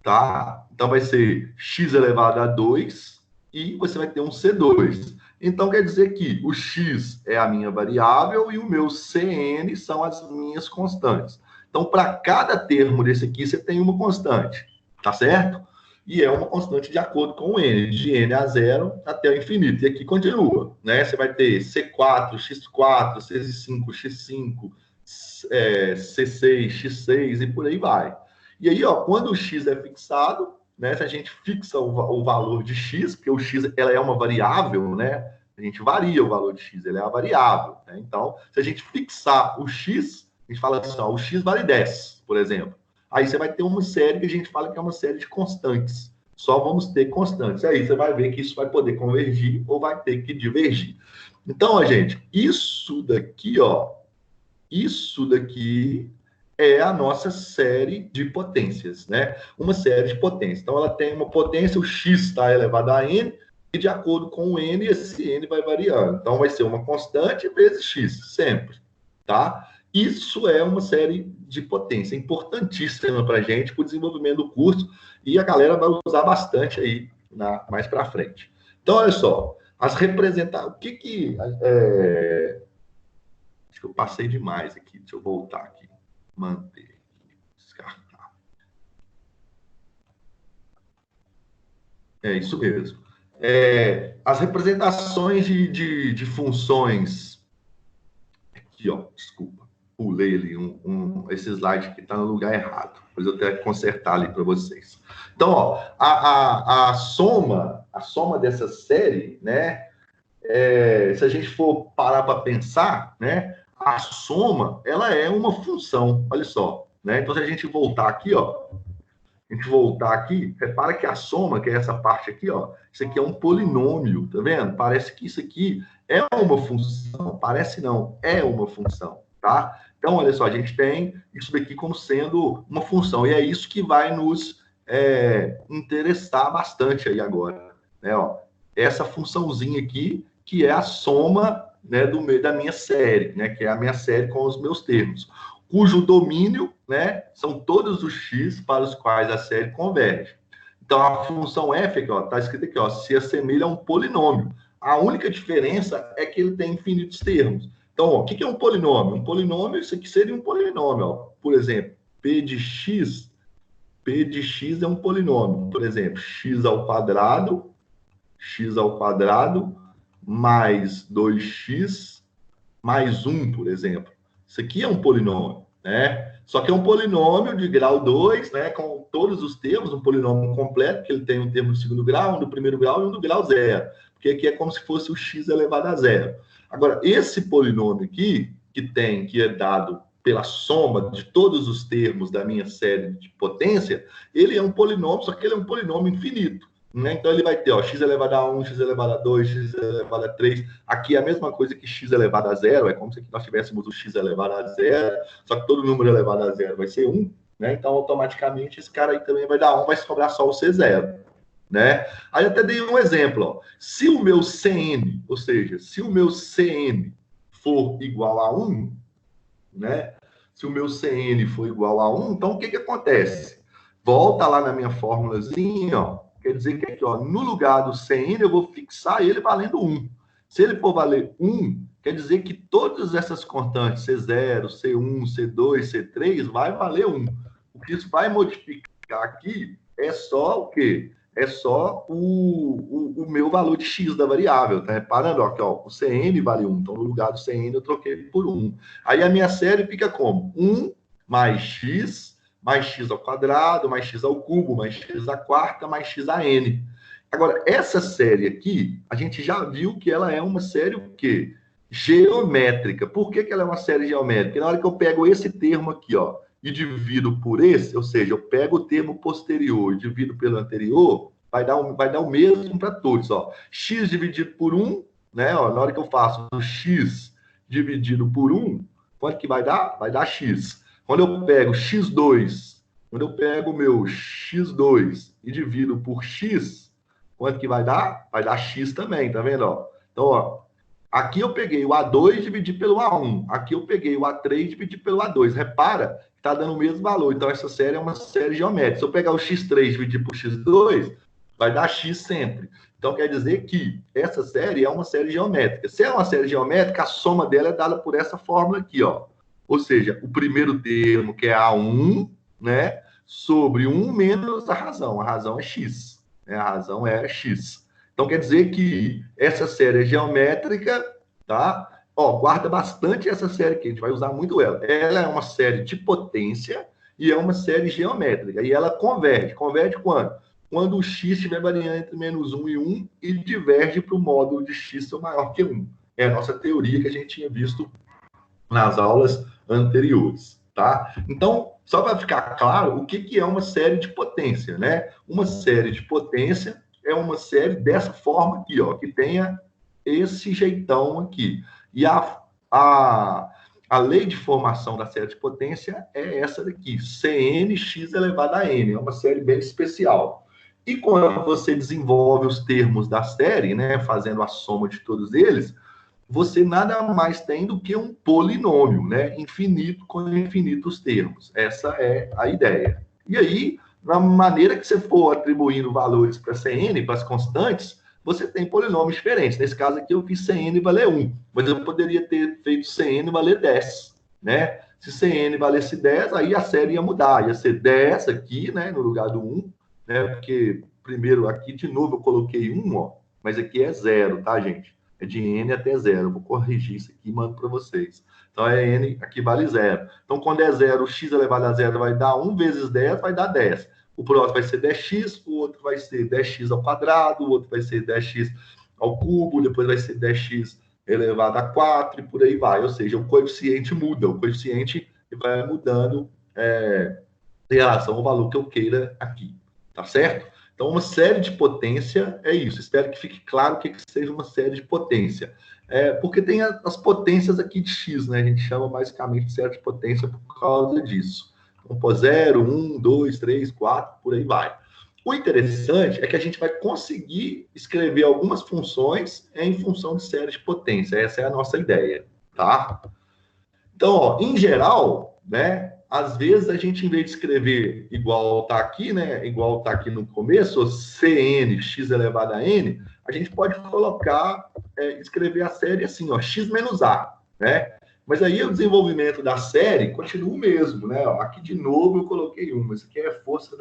S1: tá? Então, vai ser x elevado a 2 e você vai ter um C2. Então, quer dizer que o x é a minha variável e o meu Cn são as minhas constantes. Então, para cada termo desse aqui, você tem uma constante, tá certo? E é uma constante de acordo com o n, de n a 0 até o infinito. E aqui continua, né? Você vai ter C4, X4, C5, X5, C6, X6 e por aí vai. E aí, ó, quando o x é fixado, né, se a gente fixa o valor de x, porque o x ela é uma variável, né? A gente varia o valor de x, ele é a variável. Né? Então, se a gente fixar o x, a gente fala assim, ó, o x vale 10, por exemplo. Aí você vai ter uma série que a gente fala que é uma série de constantes. Só vamos ter constantes. Aí você vai ver que isso vai poder convergir ou vai ter que divergir. Então, ó, gente, isso daqui, ó, isso daqui é a nossa série de potências, né? Uma série de potências. Então, ela tem uma potência, o x está elevado a n, e de acordo com o n, esse n vai variando. Então, vai ser uma constante vezes x, sempre, tá? Isso é uma série de potência importantíssima para a gente, para o desenvolvimento do curso, e a galera vai usar bastante aí mais para frente. Então, olha só, as representações... Acho que eu passei demais aqui, deixa eu voltar aqui. Manter, descartar. É isso mesmo. As representações de funções... Aqui, ó, desculpa. Pulei ali esse slide que está no lugar errado. Depois eu tenho que consertar ali para vocês. Então, ó, a soma dessa série, né? Se a gente for parar para pensar, né? A soma, ela é uma função. Olha só, né? Então, se a gente voltar aqui, ó, repara que a soma, que é essa parte aqui, ó, isso aqui é um polinômio, tá vendo? Parece que isso aqui é uma função. Parece não, é uma função, tá? Então, olha só, a gente tem isso daqui como sendo uma função, e é isso que vai nos interessar bastante aí agora, né? Ó, essa funçãozinha aqui, que é a soma, né, da minha série, né, que é a minha série com os meus termos, cujo domínio, né, são todos os x para os quais a série converge. Então, a função f, aqui, ó, tá escrito aqui, ó, se assemelha a um polinômio. A única diferença é que ele tem infinitos termos. Então, ó, o que é um polinômio? Um polinômio, isso aqui seria um polinômio, ó. Por exemplo, P de x é um polinômio. Por exemplo, x ao quadrado mais 2x mais 1, por exemplo. Isso aqui é um polinômio, né? Só que é um polinômio de grau 2, né? Com todos os termos, um polinômio completo, que ele tem um termo do segundo grau, um do primeiro grau e um do grau 0. Porque aqui é como se fosse o x elevado a 0. Agora, esse polinômio aqui, que é dado pela soma de todos os termos da minha série de potência, ele é um polinômio, só que ele é um polinômio infinito, né? Então, ele vai ter, ó, x elevado a 1, x elevado a 2, x elevado a 3. Aqui é a mesma coisa que x elevado a 0, é como se nós tivéssemos o x elevado a 0, só que todo número elevado a 0 vai ser 1, né? Então, automaticamente, esse cara aí também vai dar 1, vai sobrar só o C0. Né? Aí eu até dei um exemplo, ó. Se o meu CN, ou seja, se o meu CN for igual a 1, né? Se o meu CN for igual a 1, então o que acontece? Volta lá na minha fórmulazinha, ó. Quer dizer que aqui, ó, no lugar do CN, eu vou fixar ele valendo 1. Se ele for valer 1, quer dizer que todas essas constantes, C0, C1, C2, C3, vai valer 1. O que isso vai modificar aqui é só o quê? É só o meu valor de x da variável, tá reparando? Ó, que, ó, o CN vale 1, então no lugar do CN eu troquei por 1. Aí a minha série fica como? 1 mais x ao quadrado, mais x ao cubo, mais x à quarta, mais x a n. Agora, essa série aqui, a gente já viu que ela é uma série o quê? Geométrica. Por que ela é uma série geométrica? Porque na hora que eu pego esse termo aqui, ó, e divido por esse, ou seja, eu pego o termo posterior e divido pelo anterior, vai dar o mesmo para todos, ó. X dividido por 1, né? Ó, na hora que eu faço x dividido por 1, quanto que vai dar? Vai dar x. Quando eu pego x2, quando eu pego o meu x2 e divido por x, quanto que vai dar? Vai dar x também, tá vendo? Ó? Então, ó, aqui eu peguei o A2 e dividi pelo A1. Aqui eu peguei o A3 e dividi pelo A2. Repara que está dando o mesmo valor. Então, essa série é uma série geométrica. Se eu pegar o x3 e dividir por x2, vai dar x sempre. Então, quer dizer que essa série é uma série geométrica. Se é uma série geométrica, a soma dela é dada por essa fórmula aqui, ó. Ou seja, o primeiro termo, que é A1, né, sobre 1 menos a razão. A razão é x. Né? A razão é x. Então, quer dizer que essa série é geométrica, tá? Ó, guarda bastante essa série aqui, a gente vai usar muito ela. Ela é uma série de potência e é uma série geométrica. E ela converge. Converge quando? Quando o x estiver variando entre menos 1 e 1 e diverge para o módulo de x ser maior que 1. É a nossa teoria que a gente tinha visto nas aulas anteriores, tá? Então, só para ficar claro, o que é uma série de potência, né? Uma série de potência é uma série dessa forma aqui, ó, que tenha esse jeitão aqui. E a a lei de formação da série de potência é essa daqui, Cnx elevado a n, é uma série bem especial. E quando você desenvolve os termos da série, né, fazendo a soma de todos eles, você nada mais tem do que um polinômio, né, infinito com infinitos termos. Essa é a ideia. E aí, na maneira que você for atribuindo valores para Cn, para as constantes, você tem polinômios diferentes. Nesse caso aqui, eu fiz Cn valer 1, mas eu poderia ter feito Cn valer 10, né? Se Cn valesse 10, aí a série ia mudar. Ia ser 10 aqui, né, no lugar do 1, né? Porque, primeiro, aqui de novo eu coloquei 1, ó, mas aqui é 0, tá, gente? É de n até 0. Eu vou corrigir isso aqui e mando para vocês. Então, é n, aqui vale 0. Então, quando é 0, o x elevado a 0 vai dar 1 vezes 10, vai dar 10. O próximo vai ser 10x, o outro vai ser 10x ao quadrado, o outro vai ser 10x ao cubo, depois vai ser 10x elevado a 4 e por aí vai. Ou seja, o coeficiente muda, o coeficiente vai mudando em relação ao valor que eu queira aqui, tá certo? Então, uma série de potência é isso. Espero que fique claro o que seja uma série de potência. Porque tem as potências aqui de x, né? A gente chama basicamente de série de potência por causa disso. Então, pô, 0, 1, 2, 3, 4, por aí vai. O interessante é que a gente vai conseguir escrever algumas funções em função de série de potência. Essa é a nossa ideia, tá? Então, ó, em geral, né? Às vezes a gente, em vez de escrever igual está aqui, né? Igual está aqui no começo, Cn, x elevado a n, a gente pode colocar, escrever a série assim, ó, x menos a, né? Mas aí o desenvolvimento da série continua o mesmo, né? Aqui de novo eu coloquei 1, mas aqui é a força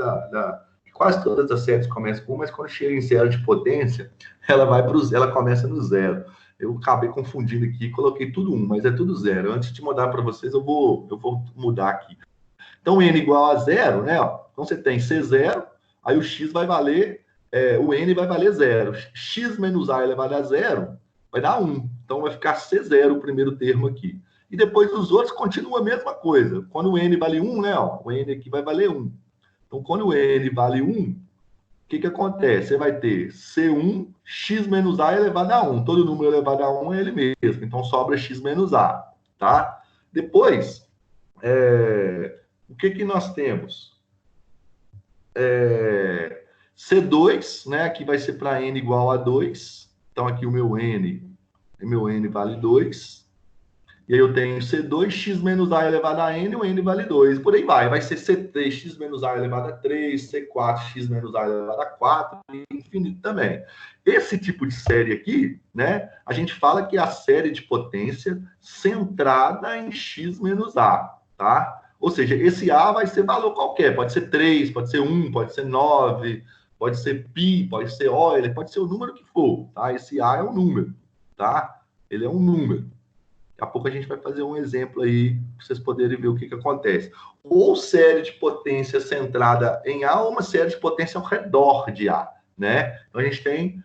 S1: quase todas as séries começam com 1, mas quando chega em série de potência, ela começa no 0. Eu acabei confundindo aqui, coloquei tudo 1, mas é tudo 0. Antes de mudar para vocês, eu vou mudar aqui. Então, n igual a 0, né? Então, você tem C0, aí o x vai valer, o n vai valer 0. X menos a elevado a 0 vai dar 1. Então, vai ficar C0 o primeiro termo aqui. E depois os outros continua a mesma coisa. Quando o n vale 1, né? O n aqui vai valer 1. Então, quando o n vale 1, o que acontece? Você vai ter C1, x menos a elevado a 1. Todo número elevado a 1 é ele mesmo. Então, sobra x menos a, tá? Depois, o que nós temos? C2, né? Aqui vai ser para n igual a 2. Então, aqui o meu n vale 2. E aí eu tenho C2, x menos a elevado a n, o n vale 2. Por aí vai. Vai ser C3, x menos a elevado a 3, C4, x menos a elevado a 4, e infinito também. Esse tipo de série aqui, né? A gente fala que é a série de potência centrada em x menos a, tá? Ou seja, esse a vai ser valor qualquer. Pode ser 3, pode ser 1, pode ser 9, pode ser π, pode ser Euler, pode ser o número que for, tá? Esse a é um número, tá? Ele é um número. Daqui a pouco a gente vai fazer um exemplo aí, para vocês poderem ver o que acontece. Ou série de potência centrada em A, ou uma série de potência ao redor de A, né? Então, a gente tem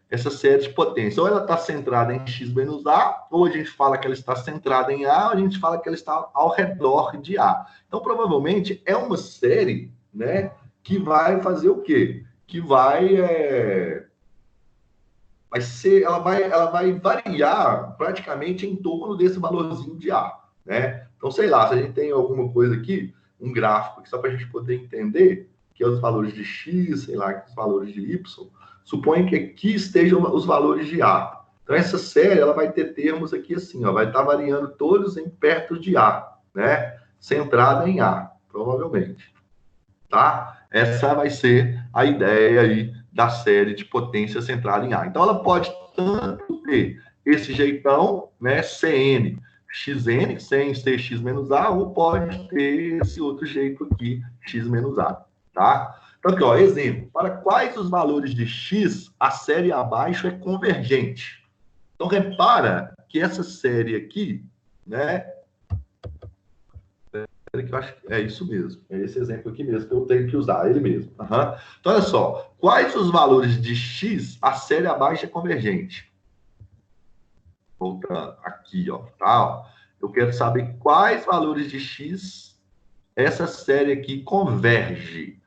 S1: essa série de potência. Ou ela está centrada em x menos A, ou a gente fala que ela está centrada em A, ou a gente fala que ela está ao redor de A. Então, provavelmente, é uma série, né, que vai fazer o quê? Que ela vai variar praticamente em torno desse valorzinho de A, né? Então, sei lá, se a gente tem alguma coisa aqui, um gráfico, só para a gente poder entender, que é os valores de x, sei lá, os valores de y, suponha que aqui estejam os valores de A. Então, essa série, ela vai ter termos aqui assim, ó, vai estar variando todos em perto de A, né? Centrada em A, provavelmente, tá? Essa vai ser a ideia aí da série de potência centrada em A. Então, ela pode tanto ter esse jeitão, né, Cn, xn, sem ser x menos a, ou pode ter esse outro jeito aqui, x menos a, tá? Então, aqui, ó, exemplo. Para quais os valores de x, a série abaixo é convergente? Então, repara que essa série aqui, né, que eu acho que é isso mesmo. É esse exemplo aqui mesmo que eu tenho que usar, ele mesmo. Uhum. Então, olha só. Quais os valores de x a série abaixo é convergente? Voltando aqui, ó. Tá, ó. Eu quero saber quais valores de x essa série aqui converge.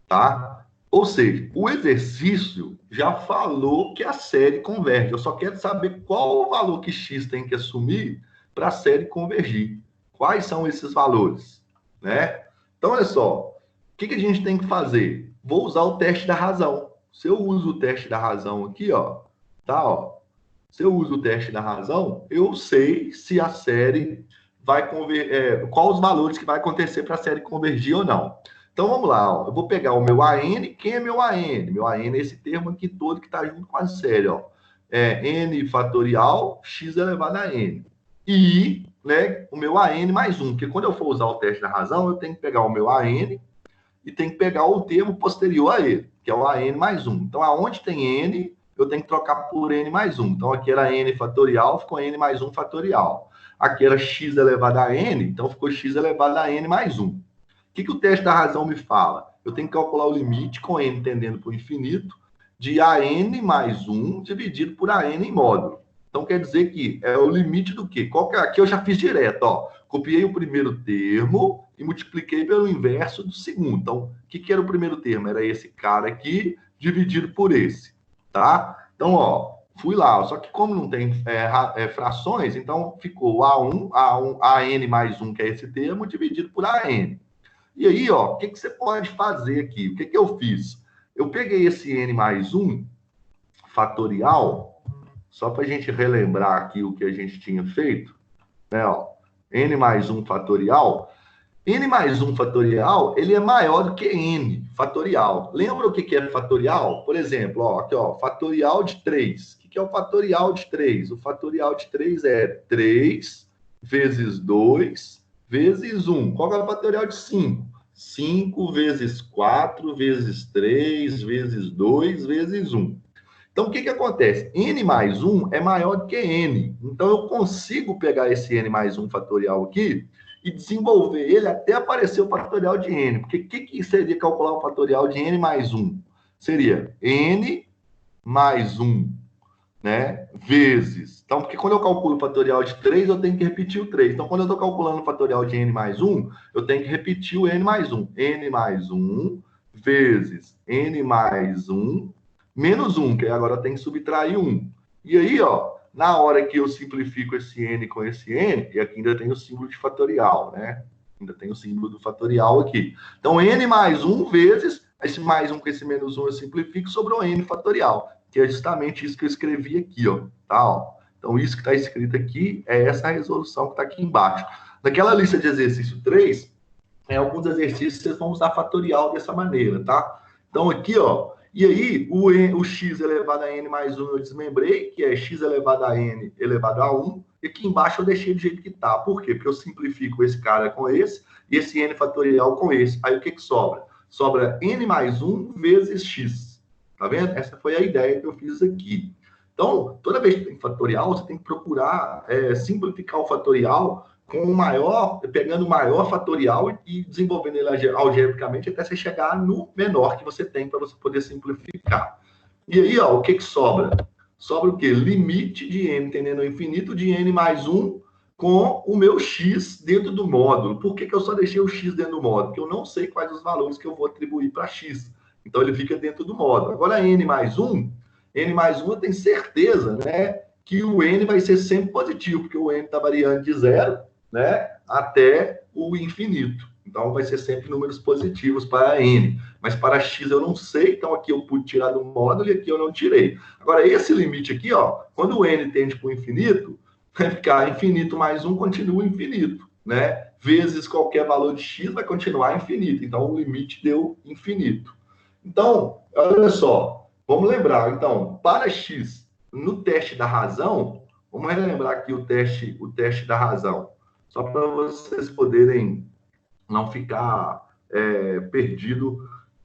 S1: Tá? Ou seja, o exercício já falou que a série converge. Eu só quero saber qual o valor que x tem que assumir para a série convergir. Quais são esses valores? Né? Então, olha só, o que a gente tem que fazer? Vou usar o teste da razão. Se eu uso o teste da razão aqui, ó, tá, ó. Se eu uso o teste da razão, eu sei se a série vai convergir, quais os valores que vai acontecer para a série convergir ou não. Então, vamos lá, ó. Eu vou pegar o meu AN. Quem é meu AN? Meu AN é esse termo aqui todo que está junto com a série, ó. N fatorial x elevado a N. E, né, o meu AN mais 1, porque quando eu for usar o teste da razão, eu tenho que pegar o meu AN e tenho que pegar o termo posterior a ele, que é o AN mais 1. Então, aonde tem N, eu tenho que trocar por N mais 1. Então, aqui era N fatorial, ficou N mais 1 fatorial. Aqui era x elevado a N, então ficou x elevado a N mais 1. O que o teste da razão me fala? Eu tenho que calcular o limite com N tendendo para o infinito de AN mais 1 dividido por AN em módulo. Então, quer dizer que é o limite do quê? Aqui eu já fiz direto, ó. Copiei o primeiro termo e multipliquei pelo inverso do segundo. Então, o que era o primeiro termo? Era esse cara aqui dividido por esse, tá? Então, ó, fui lá. Só que como não tem frações, então ficou AN mais 1, que é esse termo, dividido por AN. E aí, ó, o que você pode fazer aqui? O que eu fiz? Eu peguei esse N mais 1 fatorial, só para a gente relembrar aqui o que a gente tinha feito, né, ó, N mais 1 fatorial. N mais 1 fatorial, ele é maior do que N fatorial. Lembra o que é fatorial? Por exemplo, ó, aqui, ó, fatorial de 3. O que é o fatorial de 3? O fatorial de 3 é 3 vezes 2 vezes 1. Qual é o fatorial de 5? 5 vezes 4 vezes 3 vezes 2 vezes 1. Então, o que acontece? N mais 1 é maior do que N. Então, eu consigo pegar esse N mais 1 fatorial aqui e desenvolver ele até aparecer o fatorial de N. Porque o que seria calcular o fatorial de N mais 1? Seria N mais 1, né? Vezes. Então, porque quando eu calculo o fatorial de 3, eu tenho que repetir o 3. Então, quando eu estou calculando o fatorial de N mais 1, eu tenho que repetir o N mais 1. N mais 1 vezes N mais 1 menos 1, que agora tem que subtrair 1. E aí, ó, na hora que eu simplifico esse N com esse N, e aqui ainda tem o símbolo de fatorial, né? Ainda tem o símbolo do fatorial aqui. Então, N mais 1 vezes, esse mais 1 com esse menos 1 eu simplifico, sobrou N fatorial, que é justamente isso que eu escrevi aqui, ó. Tá, ó. Então, isso que está escrito aqui é essa resolução que está aqui embaixo. Naquela lista de exercício 3, em alguns exercícios vocês vão usar fatorial dessa maneira, tá? Então, aqui, ó, e aí, o x elevado a n mais 1 eu desmembrei, que é x elevado a n elevado a 1. E aqui embaixo eu deixei do jeito que tá. Por quê? Porque eu simplifico esse cara com esse e esse n fatorial com esse. Aí o que sobra? Sobra n mais 1 vezes x. Tá vendo? Essa foi a ideia que eu fiz aqui. Então, toda vez que tem fatorial, você tem que procurar simplificar o fatorial com o maior, pegando o maior fatorial e desenvolvendo ele algebricamente até você chegar no menor que você tem para você poder simplificar. E aí, ó, o que sobra? Sobra o quê? Limite de n tendendo ao infinito de n mais 1 com o meu x dentro do módulo. Por que eu só deixei o x dentro do módulo? Porque eu não sei quais os valores que eu vou atribuir para x. Então, ele fica dentro do módulo. Agora, n mais 1 eu tenho certeza, né, que o n vai ser sempre positivo, porque o n está variando de 0, né, até o infinito. Então, vai ser sempre números positivos para n. Mas para x eu não sei, então aqui eu pude tirar do módulo e aqui eu não tirei. Agora, esse limite aqui, ó, quando o n tende para o infinito, vai ficar infinito mais 1 continua infinito, né? Vezes qualquer valor de x vai continuar infinito. Então, o limite deu infinito. Então, olha só, vamos lembrar, então, para x, no teste da razão, vamos relembrar aqui o teste da razão. Só para vocês poderem não ficar perdido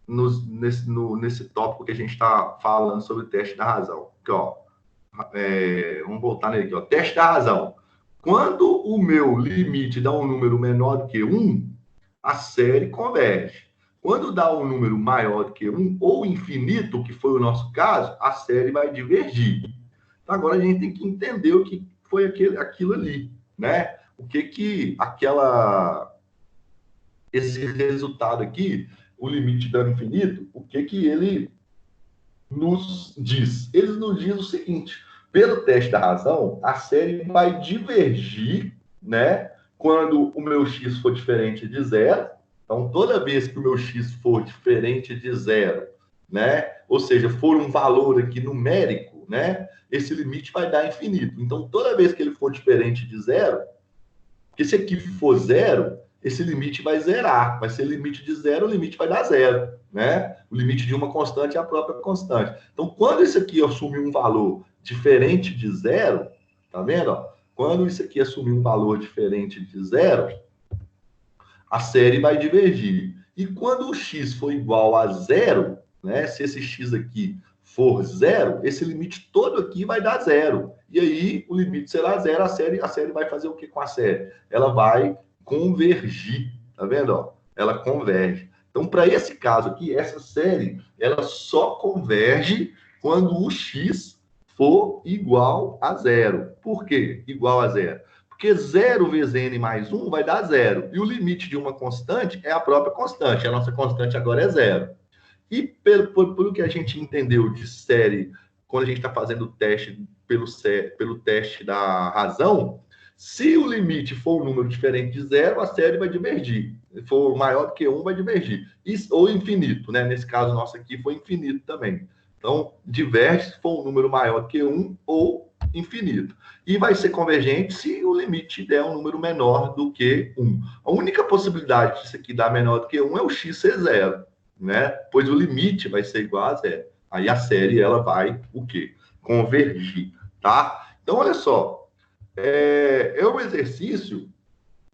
S1: nesse tópico que a gente está falando sobre o teste da razão. Aqui, ó, vamos voltar nele aqui, ó. Teste da razão. Quando o meu limite dá um número menor do que 1, a série converge. Quando dá um número maior do que 1, ou infinito, que foi o nosso caso, a série vai divergir. Então, agora a gente tem que entender o que foi aquilo ali, né? O que esse resultado aqui, o limite dando infinito, o que ele nos diz? Ele nos diz o seguinte: pelo teste da razão, a série vai divergir né? Quando o meu x for diferente de zero. Então, toda vez que o meu x for diferente de zero, né? Ou seja, for um valor aqui numérico, né? Esse limite vai dar infinito. Então, toda vez que ele for diferente de zero, porque se aqui for zero, esse limite vai zerar. Vai ser limite de zero, o limite vai dar zero, né? O limite de uma constante é a própria constante. Então, quando isso aqui assumir um valor diferente de zero, tá vendo? Ó? Quando isso aqui assumir um valor diferente de zero, a série vai divergir. E quando o x for igual a zero, né? Se esse x aqui for zero, esse limite todo aqui vai dar zero. E aí, o limite será zero, a série vai fazer o que com a série? Ela vai convergir, tá vendo? Ó? Ela converge. Então, para esse caso aqui, essa série, ela só converge quando o x for igual a zero. Por quê? Igual a zero. Porque 0 vezes n mais 1 vai dar zero. E o limite de uma constante é a própria constante. A nossa constante agora é zero. E pelo que a gente entendeu de série, quando a gente está fazendo o teste pelo teste da razão, se o limite for um número diferente de zero, a série vai divergir. Se for maior do que 1, vai divergir. Ou infinito, né? Nesse caso nosso aqui foi infinito também. Então, diverge se for um número maior do que 1 ou infinito. E vai ser convergente se o limite der um número menor do que 1. A única possibilidade disso aqui dar menor do que 1 é o x ser zero, né? Pois o limite vai ser igual a zero. Aí a série, ela vai o quê? Convergir, tá? Então, olha só. É um exercício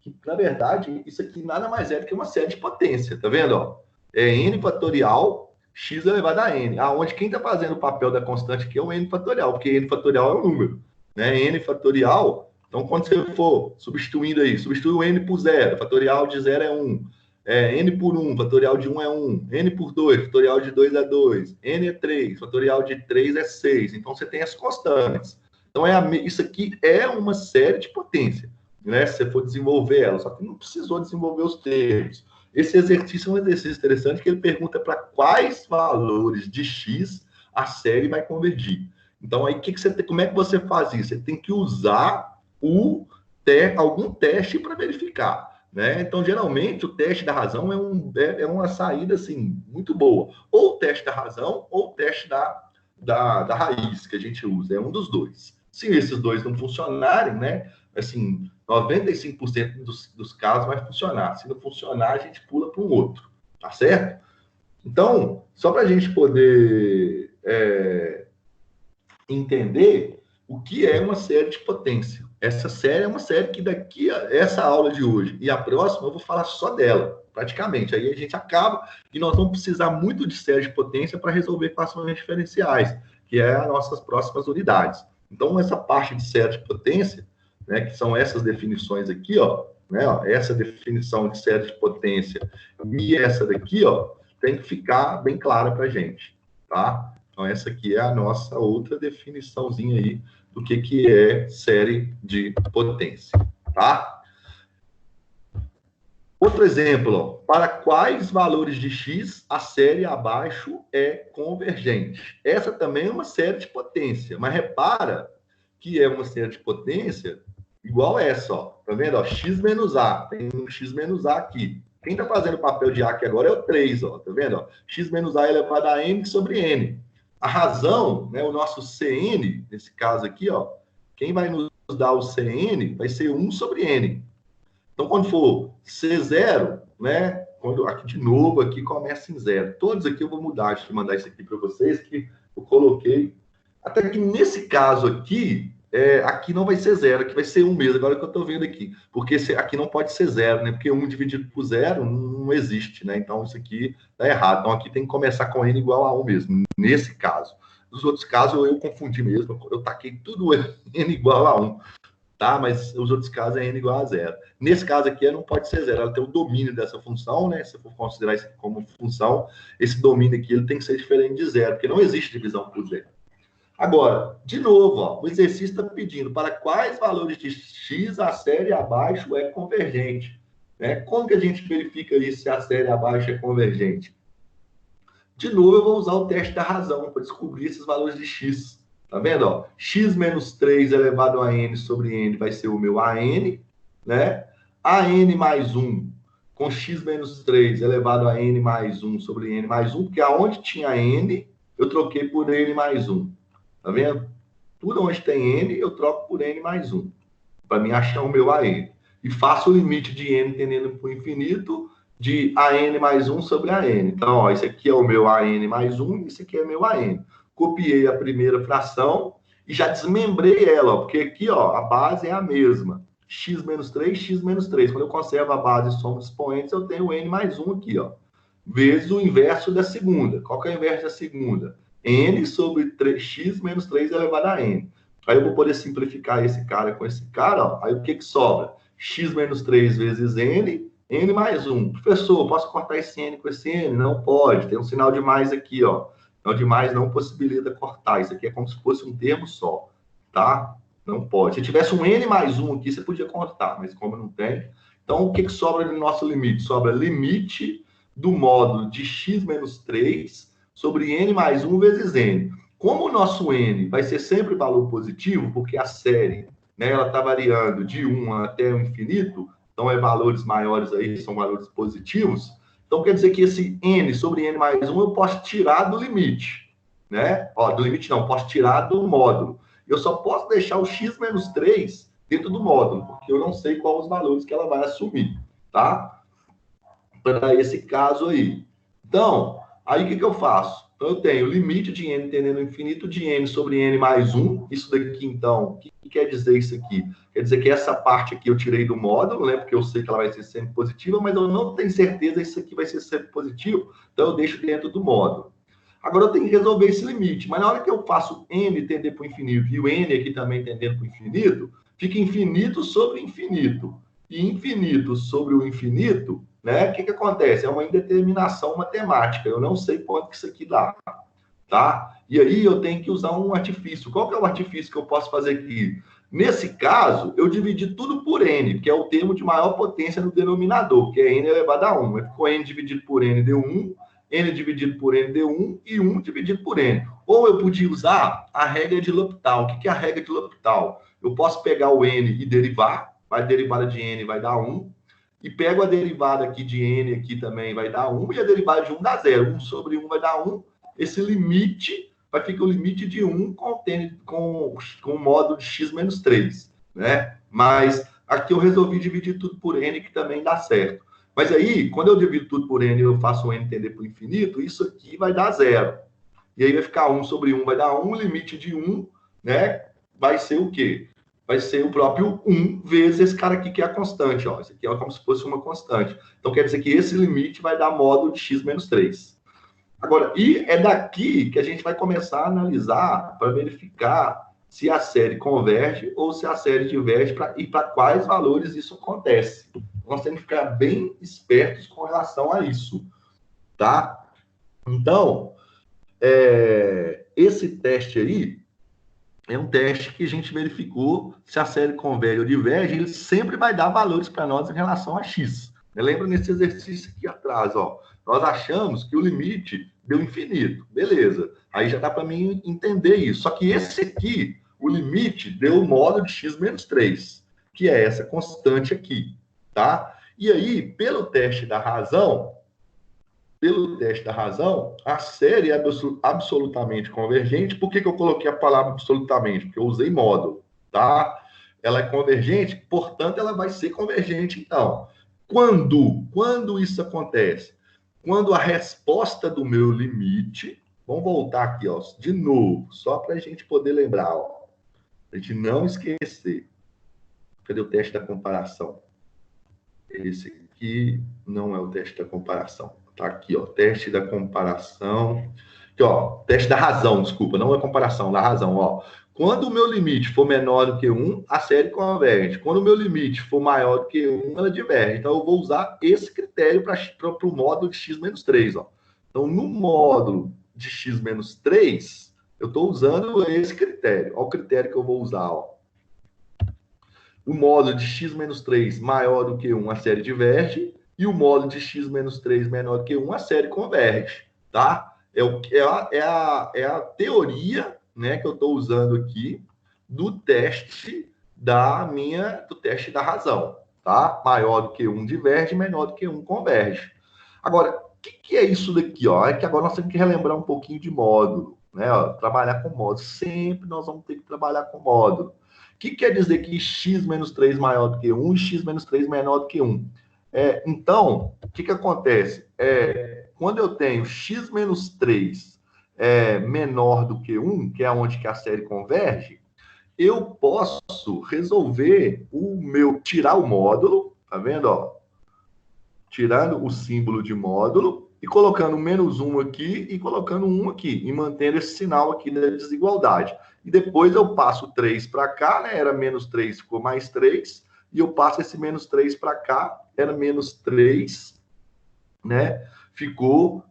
S1: que, na verdade, isso aqui nada mais é do que uma série de potência, tá vendo? Ó? É n fatorial x elevado a n, aonde quem está fazendo o papel da constante aqui é o n fatorial, porque n fatorial é um número, né? N fatorial, então quando você for substituindo aí, substitui o n por zero, fatorial de zero é 1, n por 1, fatorial de 1 é 1, n por 2, fatorial de 2 é 2, n é 3, fatorial de 3 é 6, então você tem as constantes. Então, isso aqui é uma série de potência, né? Se você for desenvolver ela, só que não precisou desenvolver os termos. Esse exercício é um exercício interessante que ele pergunta para quais valores de x a série vai convergir. Então, aí, como é que você faz isso? Você tem que usar algum teste para verificar, né? Então, geralmente, o teste da razão é uma saída, assim, muito boa. Ou o teste da razão, ou o teste da raiz que a gente usa. É um dos dois. Se esses dois não funcionarem, né? Assim, 95% dos casos vai funcionar. Se não funcionar, a gente pula para um outro. Tá certo? Então, só para a gente poder entender o que é uma série de potência. Essa série é uma série que daqui a essa aula de hoje e a próxima eu vou falar só dela, praticamente. Aí a gente acaba e nós vamos precisar muito de série de potência para resolver equações diferenciais, que é as nossas próximas unidades. Então, essa parte de série de potência, né, que são essas definições aqui, ó, né, ó, essa definição de série de potência e essa daqui, ó, tem que ficar bem clara para a gente, tá? Então, essa aqui é a nossa outra definiçãozinha aí do que é série de potência, tá? Outro exemplo, ó, para quais valores de x a série abaixo é convergente? Essa também é uma série de potência, mas repara que é uma série de potência igual essa, ó. Tá vendo? Ó, x menos a, tem um x menos a aqui. Quem está fazendo o papel de a aqui agora é o 3, ó. Tá vendo? Ó? X menos a elevado a n sobre n. A razão, né, o nosso Cn, nesse caso aqui, ó, quem vai nos dar o Cn vai ser 1 sobre n. Então, quando for C0, né? Aqui de novo, aqui começa em 0. Todos aqui eu vou mudar, deixa eu mandar isso aqui para vocês, que eu coloquei. Até que nesse caso aqui, aqui não vai ser 0, aqui vai ser 1 mesmo, agora que eu estou vendo aqui. Porque aqui não pode ser 0, né? Porque 1 dividido por 0 não existe, né? Então, isso aqui está errado. Então, aqui tem que começar com n igual a 1 mesmo, nesse caso. Nos outros casos, eu confundi mesmo. Eu taquei tudo n igual a 1. Tá? Mas os outros casos é n igual a 0. Nesse caso aqui, ela não pode ser 0, ela tem o domínio dessa função, né? Se eu for considerar isso como função, esse domínio aqui ele tem que ser diferente de 0, porque não existe divisão por 0. Agora, de novo, ó, o exercício está pedindo para quais valores de x a série abaixo é convergente. Né? Como que a gente verifica isso se a série abaixo é convergente? De novo, eu vou usar o teste da razão para descobrir esses valores de x. Tá vendo? Ó? X menos 3 elevado a n sobre n vai ser o meu AN. né? A n mais 1 com x menos 3 elevado a n mais 1 sobre n mais 1, porque aonde tinha n, eu troquei por n mais 1. Tá vendo? Tudo onde tem n, eu troco por n mais 1. Para mim achar o meu AN. E faço o limite de n tendendo para o infinito de AN mais 1 sobre AN. Então, ó, esse aqui é o meu AN mais 1 e esse aqui é meu AN. Copiei a primeira fração e já desmembrei ela, ó, porque aqui ó, a base é a mesma. X menos 3, x menos 3. Quando eu conservo a base e somo os expoentes, eu tenho n mais 1 aqui, ó. Vezes o inverso da segunda. Qual que é o inverso da segunda? N sobre 3x menos 3 elevado a n. Aí eu vou poder simplificar esse cara com esse cara, ó. Aí o que sobra? X menos 3 vezes n, n mais 1. Professor, posso cortar esse n com esse n? Não pode, tem um sinal de mais aqui, ó. Sinal de mais não possibilita cortar. Isso aqui é como se fosse um termo só, tá? Não pode. Se tivesse um n mais 1 aqui, você podia cortar, mas como não tem... Então, o que sobra no nosso limite? Sobra limite do módulo de x menos 3 sobre n mais 1 vezes n. Como o nosso n vai ser sempre valor positivo, porque a série, né, ela está variando de 1 até o infinito, então é valores maiores aí, são valores positivos, então quer dizer que esse n sobre n mais 1 eu posso tirar do limite, né? Ó, do limite não, posso tirar do módulo. Eu só posso deixar o x menos 3 dentro do módulo, porque eu não sei quais os valores que ela vai assumir, tá? Para esse caso aí. Então, aí o que eu faço? Então, eu tenho limite de n tendendo ao infinito de n sobre n mais 1. Isso daqui, então, o que quer dizer isso aqui? Quer dizer que essa parte aqui eu tirei do módulo, né? Porque eu sei que ela vai ser sempre positiva, mas eu não tenho certeza se isso aqui vai ser sempre positivo, então eu deixo dentro do módulo. Agora eu tenho que resolver esse limite, mas na hora que eu faço n tender para o infinito e o n aqui também tendendo para o infinito, fica infinito sobre infinito. E infinito sobre o infinito, né? O que acontece? É uma indeterminação matemática. Eu não sei quanto que isso aqui dá, tá? E aí eu tenho que usar um artifício. Qual que é o artifício que eu posso fazer aqui? Nesse caso, eu dividi tudo por n, que é o termo de maior potência no denominador, que é n elevado a 1. Ficou n dividido por n deu 1, n dividido por n deu 1 e 1 dividido por n. Ou eu podia usar a regra de L'Hopital. O que é a regra de L'Hopital? Eu posso pegar o n e derivar, a derivada de n vai dar 1, e pego a derivada aqui de n aqui também vai dar 1, e a derivada de 1 dá 0. 1 sobre 1 vai dar 1. Esse limite vai ficar o limite de 1 com o módulo de x menos 3, né? Mas aqui eu resolvi dividir tudo por n, que também dá certo. Mas aí, quando eu divido tudo por n e eu faço o n tender para o infinito, isso aqui vai dar 0. E aí vai ficar 1 sobre 1 vai dar 1, o limite de 1, né? Vai ser o quê? Vai ser o próprio 1 vezes esse cara aqui, que é a constante, ó. Esse aqui é como se fosse uma constante. Então, quer dizer que esse limite vai dar módulo de x menos 3. Agora, e é daqui que a gente vai começar a analisar para verificar se a série converge ou se a série diverge e para quais valores isso acontece. Nós temos que ficar bem espertos com relação a isso, tá? Então, esse teste aí é um teste que a gente verificou se a série converge ou diverge, ele sempre vai dar valores para nós em relação a x. Lembra nesse exercício aqui atrás, ó. Nós achamos que o limite deu infinito. Beleza. Aí já dá para mim entender isso. Só que esse aqui, o limite deu o módulo de x menos 3, que é essa constante aqui, tá? E aí, pelo teste da razão, a série é absolutamente convergente. Por que eu coloquei a palavra absolutamente? Porque eu usei módulo, tá? Ela é convergente, portanto, ela vai ser convergente, então. Quando isso acontece? Quando a resposta do meu limite... Vamos voltar aqui, ó, de novo, só para a gente poder lembrar, ó. A gente não esquecer. Cadê o teste da comparação? Esse aqui não é o teste da comparação. Tá aqui, ó, teste da comparação. Aqui, ó, teste da razão, desculpa, não é comparação, da razão, ó. Quando o meu limite for menor do que 1, a série converge. Quando o meu limite for maior do que 1, ela diverge. Então, eu vou usar esse critério para o módulo de x menos 3, ó. Então, no módulo de x menos 3, eu estou usando esse critério. Olha o critério que eu vou usar, ó. O módulo de x menos 3 maior do que 1, a série diverge. E o módulo de x menos 3 menor do que 1, a série converge, tá? É a teoria, né, que eu estou usando aqui do teste do teste da razão, tá? Maior do que 1 diverge, menor do que 1 converge. Agora, o que é isso daqui, ó? É que agora nós temos que relembrar um pouquinho de módulo, né? Ó, trabalhar com módulo. Sempre nós vamos ter que trabalhar com módulo. O que quer dizer que x menos 3 maior do que 1 e x menos 3 menor do que 1? Então, o que acontece? Quando eu tenho x menos 3 menor do que 1, que é onde que a série converge, eu posso resolver tirar o módulo, tá vendo, ó? Tirando o símbolo de módulo e colocando menos 1 aqui e colocando 1 aqui, e mantendo esse sinal aqui da desigualdade. E depois eu passo 3 para cá, né? Era menos 3, ficou mais 3, e eu passo esse menos 3 para cá, era menos 3, né? Ficou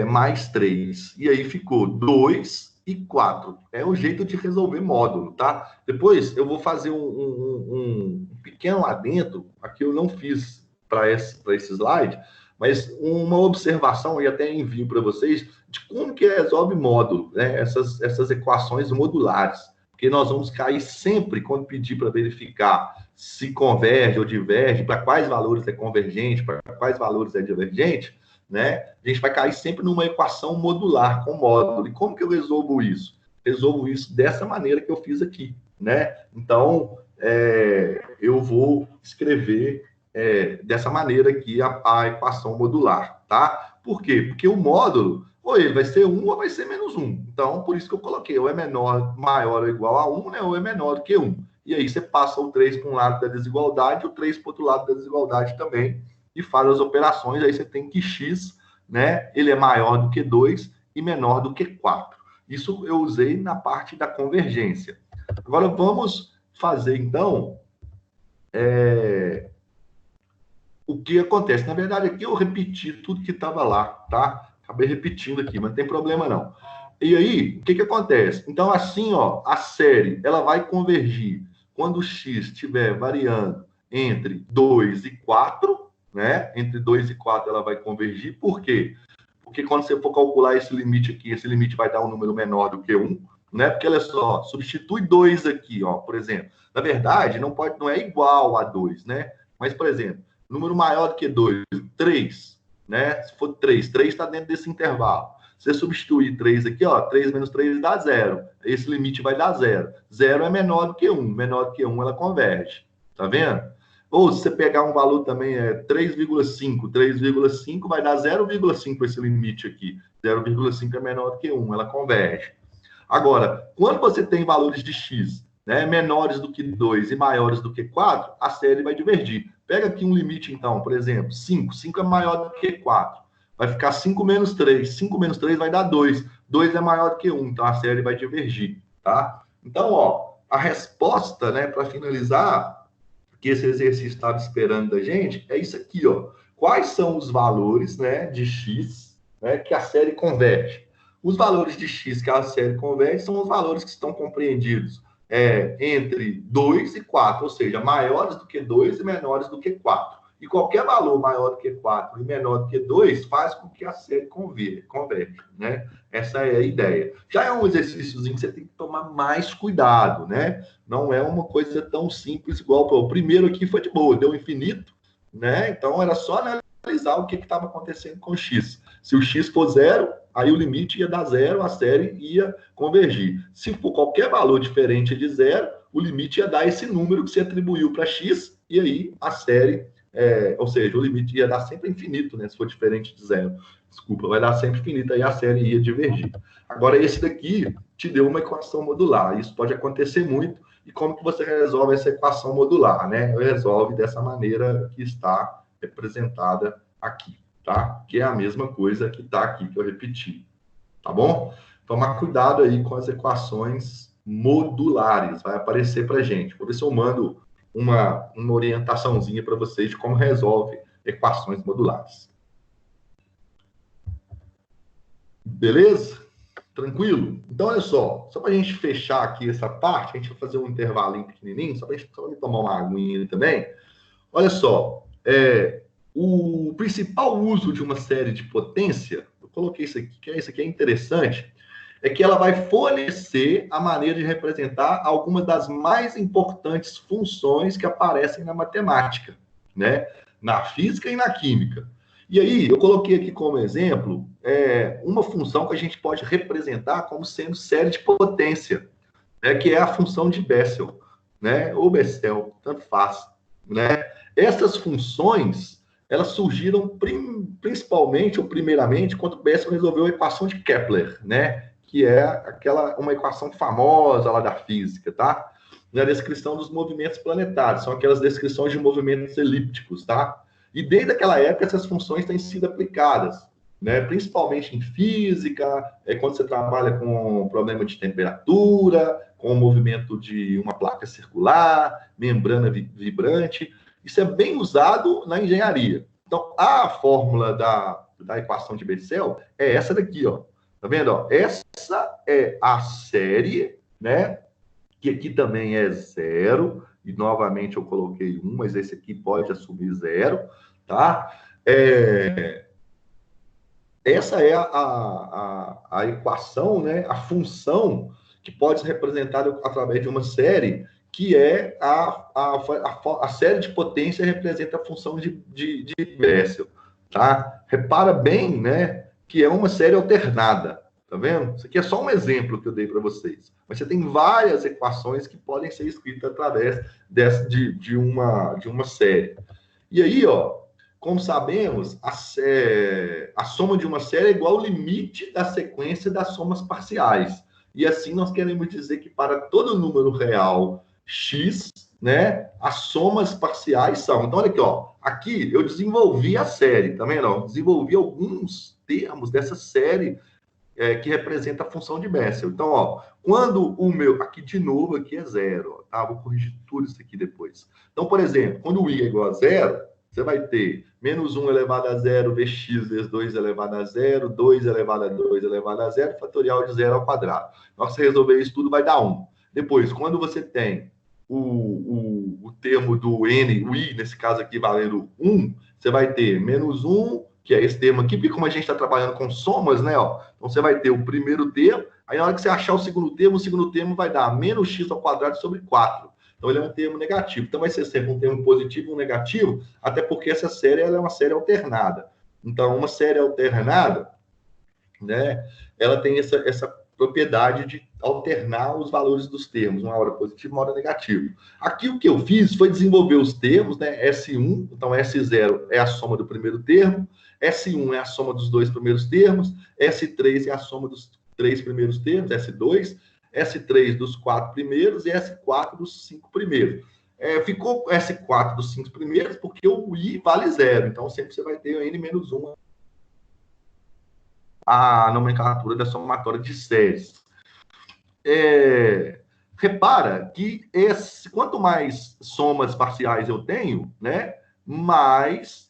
S1: mais 3. E aí ficou 2 e 4. É o jeito de resolver módulo, tá? Depois eu vou fazer um pequeno adendo, aqui eu não fiz para esse slide, mas uma observação, e até envio para vocês, de como que resolve módulo, né? Essas equações modulares. Porque nós vamos cair sempre, quando pedir para verificar se converge ou diverge, para quais valores é convergente, para quais valores é divergente, né? A gente vai cair sempre numa equação modular com módulo. E como que eu resolvo isso? Resolvo isso dessa maneira que eu fiz aqui, né? Então, eu vou escrever dessa maneira aqui a equação modular, tá? Por quê? Porque o módulo, ou ele vai ser 1 ou vai ser menos 1. Então, por isso que eu coloquei, ou é maior ou igual a 1, né? Ou é menor do que 1. E aí você passa o 3 para um lado da desigualdade, o 3 para o outro lado da desigualdade também, e faz as operações. Aí você tem que x, né? Ele é maior do que 2 e menor do que 4. Isso eu usei na parte da convergência. Agora vamos fazer, então, o que acontece. Na verdade, aqui eu repeti tudo que estava lá, tá? Acabei repetindo aqui, mas não tem problema não. E aí, o que acontece? Então, assim, ó, a série, ela vai convergir quando o x estiver variando entre 2 e 4, né? Entre 2 e 4 ela vai convergir. Por quê? Porque quando você for calcular esse limite aqui, esse limite vai dar um número menor do que 1, né? Porque, olha só, substitui 2 aqui, ó, por exemplo. Na verdade, não é igual a 2, né? Mas, por exemplo, número maior do que 2, 3, né? Se for 3 está dentro desse intervalo. Você substituir 3 aqui, ó, 3 menos 3 dá 0. Esse limite vai dar 0. 0 é menor do que 1. Menor do que 1, ela converge. Tá vendo? Ou se você pegar um valor também, 3,5. 3,5 vai dar 0,5 esse limite aqui. 0,5 é menor do que 1, ela converge. Agora, quando você tem valores de x, né, menores do que 2 e maiores do que 4, a série vai divergir. Pega aqui um limite, então, por exemplo, 5. 5 é maior do que 4. Vai ficar 5 menos 3. 5 menos 3 vai dar 2. 2 é maior do que 1, então a série vai divergir, tá? Então, ó, a resposta, né, para finalizar, que esse exercício estava esperando da gente, é isso aqui, ó. Quais são os valores, né, de x, né, que a série converge? Os valores de x que a série converge são os valores que estão compreendidos entre 2 e 4, ou seja, maiores do que 2 e menores do que 4. E qualquer valor maior do que 4 e menor do que 2 faz com que a série converge, né? Essa é a ideia. Já é um exercíciozinho que você tem que tomar mais cuidado, né? Não é uma coisa tão simples igual o primeiro aqui foi de boa, deu infinito, né? Então era só analisar o que estava acontecendo com o x. Se o x for 0, aí o limite ia dar 0, a série ia convergir. Se for qualquer valor diferente de 0, o limite ia dar esse número que você atribuiu para x, e aí a série, ou seja, o limite ia dar sempre infinito, né? Se for diferente de 0. Desculpa, vai dar sempre infinito, aí a série ia divergir. Agora, esse daqui te deu uma equação modular. Isso pode acontecer muito. E como que você resolve essa equação modular, né? Resolve dessa maneira que está representada aqui, tá? Que é a mesma coisa que está aqui, que eu repeti, tá bom? Tomar cuidado aí com as equações modulares, vai aparecer para gente. Vou ver se eu mando uma orientaçãozinha para vocês de como resolve equações modulares. Beleza? Tranquilo? Então, olha só para a gente fechar aqui essa parte, a gente vai fazer um intervalinho pequenininho, só para a gente tomar uma aguinha também. Olha só, o principal uso de uma série de potência, eu coloquei isso aqui, que isso aqui é interessante, é que ela vai fornecer a maneira de representar algumas das mais importantes funções que aparecem na matemática, né? Na física e na química. E aí, eu coloquei aqui como exemplo uma função que a gente pode representar como sendo série de potência, né? Que é a função de Bessel, né? Ou Bessel, tanto faz, né? Essas funções, elas surgiram principalmente ou primeiramente quando Bessel resolveu a equação de Kepler, né? Que é uma equação famosa lá da física, tá? Na descrição dos movimentos planetários, são aquelas descrições de movimentos elípticos, tá? E desde aquela época essas funções têm sido aplicadas, né? Principalmente em física, quando você trabalha com problema de temperatura, com o movimento de uma placa circular, membrana vibrante. Isso é bem usado na engenharia. Então, a fórmula da equação de Bessel é essa daqui, ó. Tá vendo? Ó? Essa é a série, né? Que aqui também é 0, e novamente eu coloquei 1, mas esse aqui pode assumir 0, tá? Essa é a equação, né? A função que pode ser representada através de uma série, que é a série de potência representa a função de Bessel, tá? Repara bem, né? Que é uma série alternada. Tá vendo? Isso aqui é só um exemplo que eu dei para vocês. Mas você tem várias equações que podem ser escritas através de uma série. E aí, ó, como sabemos, a soma de uma série é igual ao limite da sequência das somas parciais. E assim nós queremos dizer que para todo número real x, né, as somas parciais são. Então, olha aqui, ó. Aqui eu desenvolvi a série, tá vendo? Ó? Desenvolvi alguns termos dessa série que representa a função de Bessel. Então, ó, quando o meu... Aqui, de novo, aqui é 0, ó, tá? Vou corrigir tudo isso aqui depois. Então, por exemplo, quando o i é igual a 0, você vai ter menos 1 elevado a 0 vx vezes 2 elevado a 0, 2 elevado a 2 elevado a 0, fatorial de 0 ao quadrado. Então, se você resolver isso tudo, vai dar 1. Depois, quando você tem o termo do n, o i, nesse caso aqui, valendo 1, você vai ter menos 1, que é esse termo aqui, porque como a gente está trabalhando com somas, né, ó, então você vai ter o primeiro termo, aí na hora que você achar o segundo termo vai dar menos x ao quadrado sobre 4. Então ele é um termo negativo. Então vai ser sempre um termo positivo e um negativo, até porque essa série ela é uma série alternada. Então uma série alternada, né, ela tem essa propriedade de alternar os valores dos termos, uma hora positivo, uma hora negativo. Aqui o que eu fiz foi desenvolver os termos, né, S1, então S0 é a soma do primeiro termo, S1 é a soma dos dois primeiros termos, S3 é a soma dos 3 primeiros termos, S2, S3 dos 4 primeiros e S4 dos 5 primeiros. Ficou S4 dos 5 primeiros porque o I vale 0, então sempre você vai ter o N menos 1, a nomenclatura da somatória de séries. Repara que quanto mais somas parciais eu tenho, né, mais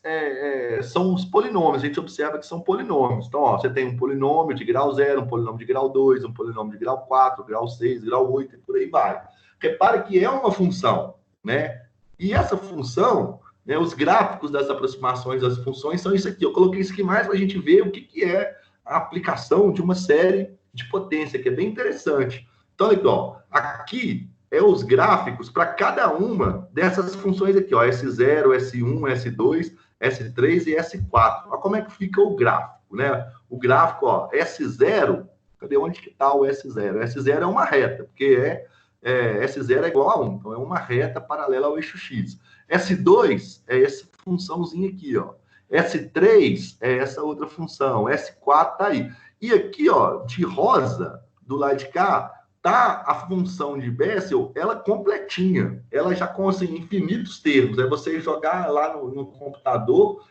S1: são os polinômios. A gente observa que são polinômios. Então, ó, você tem um polinômio de grau 0, um polinômio de grau 2, um polinômio de grau 4, grau 6, grau 8 e por aí vai. Repara que é uma função, né? E essa função, né, os gráficos das aproximações das funções são isso aqui. Eu coloquei isso aqui mais para a gente ver o que é a aplicação de uma série de potência, que é bem interessante. Então, olha aqui, ó, aqui os gráficos para cada uma dessas funções aqui, ó, S0, S1, S2, S3 e S4. Olha como é que fica o gráfico, né? O gráfico, ó, S0, cadê onde que está o S0? S0 é uma reta, porque S0 é igual a 1, então é uma reta paralela ao eixo X. S2 é essa funçãozinha aqui, ó. S3 é essa outra função, S4 tá aí. E aqui, ó, de rosa, do lado de cá, tá a função de Bessel, ela completinha. Ela já com assim, infinitos termos. É você jogar lá no computador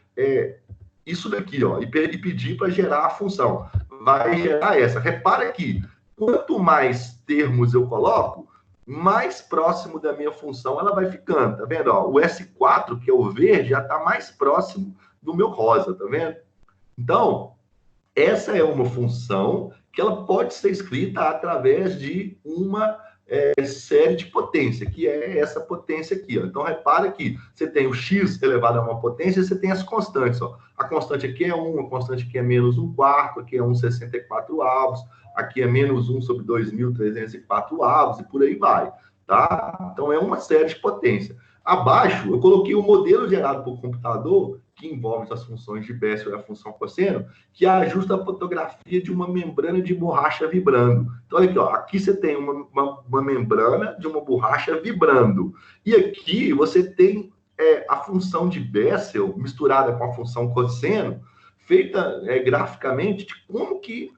S1: isso daqui, ó, e pedir para gerar a função. Vai gerar essa. Repara aqui, quanto mais termos eu coloco, mais próximo da minha função ela vai ficando. Tá vendo? Ó, o S4, que é o verde, já está mais próximo do meu rosa, tá vendo? Então, essa é uma função que ela pode ser escrita através de uma série de potência, que é essa potência aqui, ó. Então, repara que você tem o x elevado a uma potência e você tem as constantes, ó. A constante aqui é 1, a constante aqui é menos 1/4, aqui é 1/64 avos, aqui é menos 1 sobre 2.304 avos, e por aí vai, tá? Então, é uma série de potência. Abaixo, eu coloquei o modelo gerado por computador, que envolve as funções de Bessel e a função cosseno, que ajusta a fotografia de uma membrana de borracha vibrando. Então, olha aqui, ó, aqui você tem uma membrana de uma borracha vibrando. E aqui você tem a função de Bessel misturada com a função cosseno, feita graficamente de como que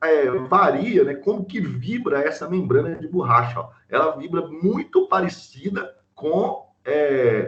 S1: varia, né, como que vibra essa membrana de borracha. Ó. Ela vibra muito parecida com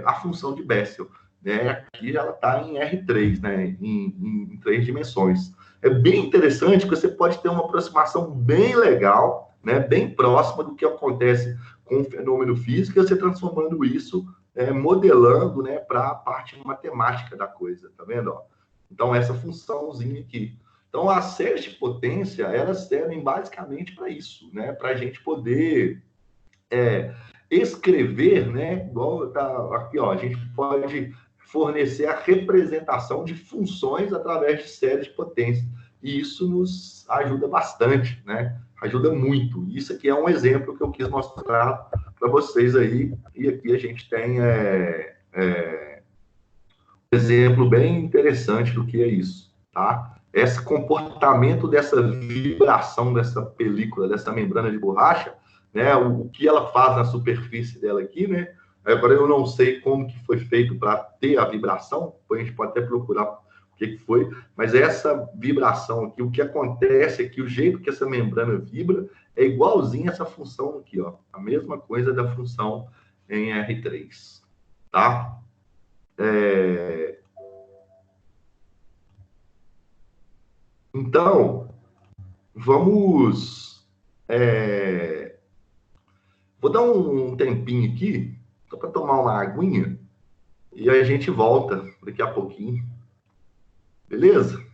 S1: a função de Bessel. Né? Aqui ela está em R3, né? em 3 dimensões. É bem interessante que você pode ter uma aproximação bem legal, né? Bem próxima do que acontece com o fenômeno físico, você transformando isso, modelando, né, para a parte matemática da coisa, tá vendo? Ó? Então, essa funçãozinha aqui. Então, as séries de potência, elas servem basicamente para isso, né? Para a gente poder escrever, né? Igual tá aqui, ó, a gente pode fornecer a representação de funções através de séries de potência. E isso nos ajuda bastante, né? Ajuda muito. Isso aqui é um exemplo que eu quis mostrar para vocês aí. E aqui a gente tem um exemplo bem interessante do que é isso, tá? Esse comportamento dessa vibração dessa película, dessa membrana de borracha, né? O que ela faz na superfície dela aqui, né? Agora eu não sei como que foi feito para ter a vibração, depois a gente pode até procurar o que foi, mas essa vibração aqui, o que acontece aqui, o jeito que essa membrana vibra, é igualzinho essa função aqui, ó. A mesma coisa da função em R3, tá? Então, vamos... Vou dar um tempinho aqui, só para tomar uma aguinha, e aí a gente volta daqui a pouquinho. Beleza?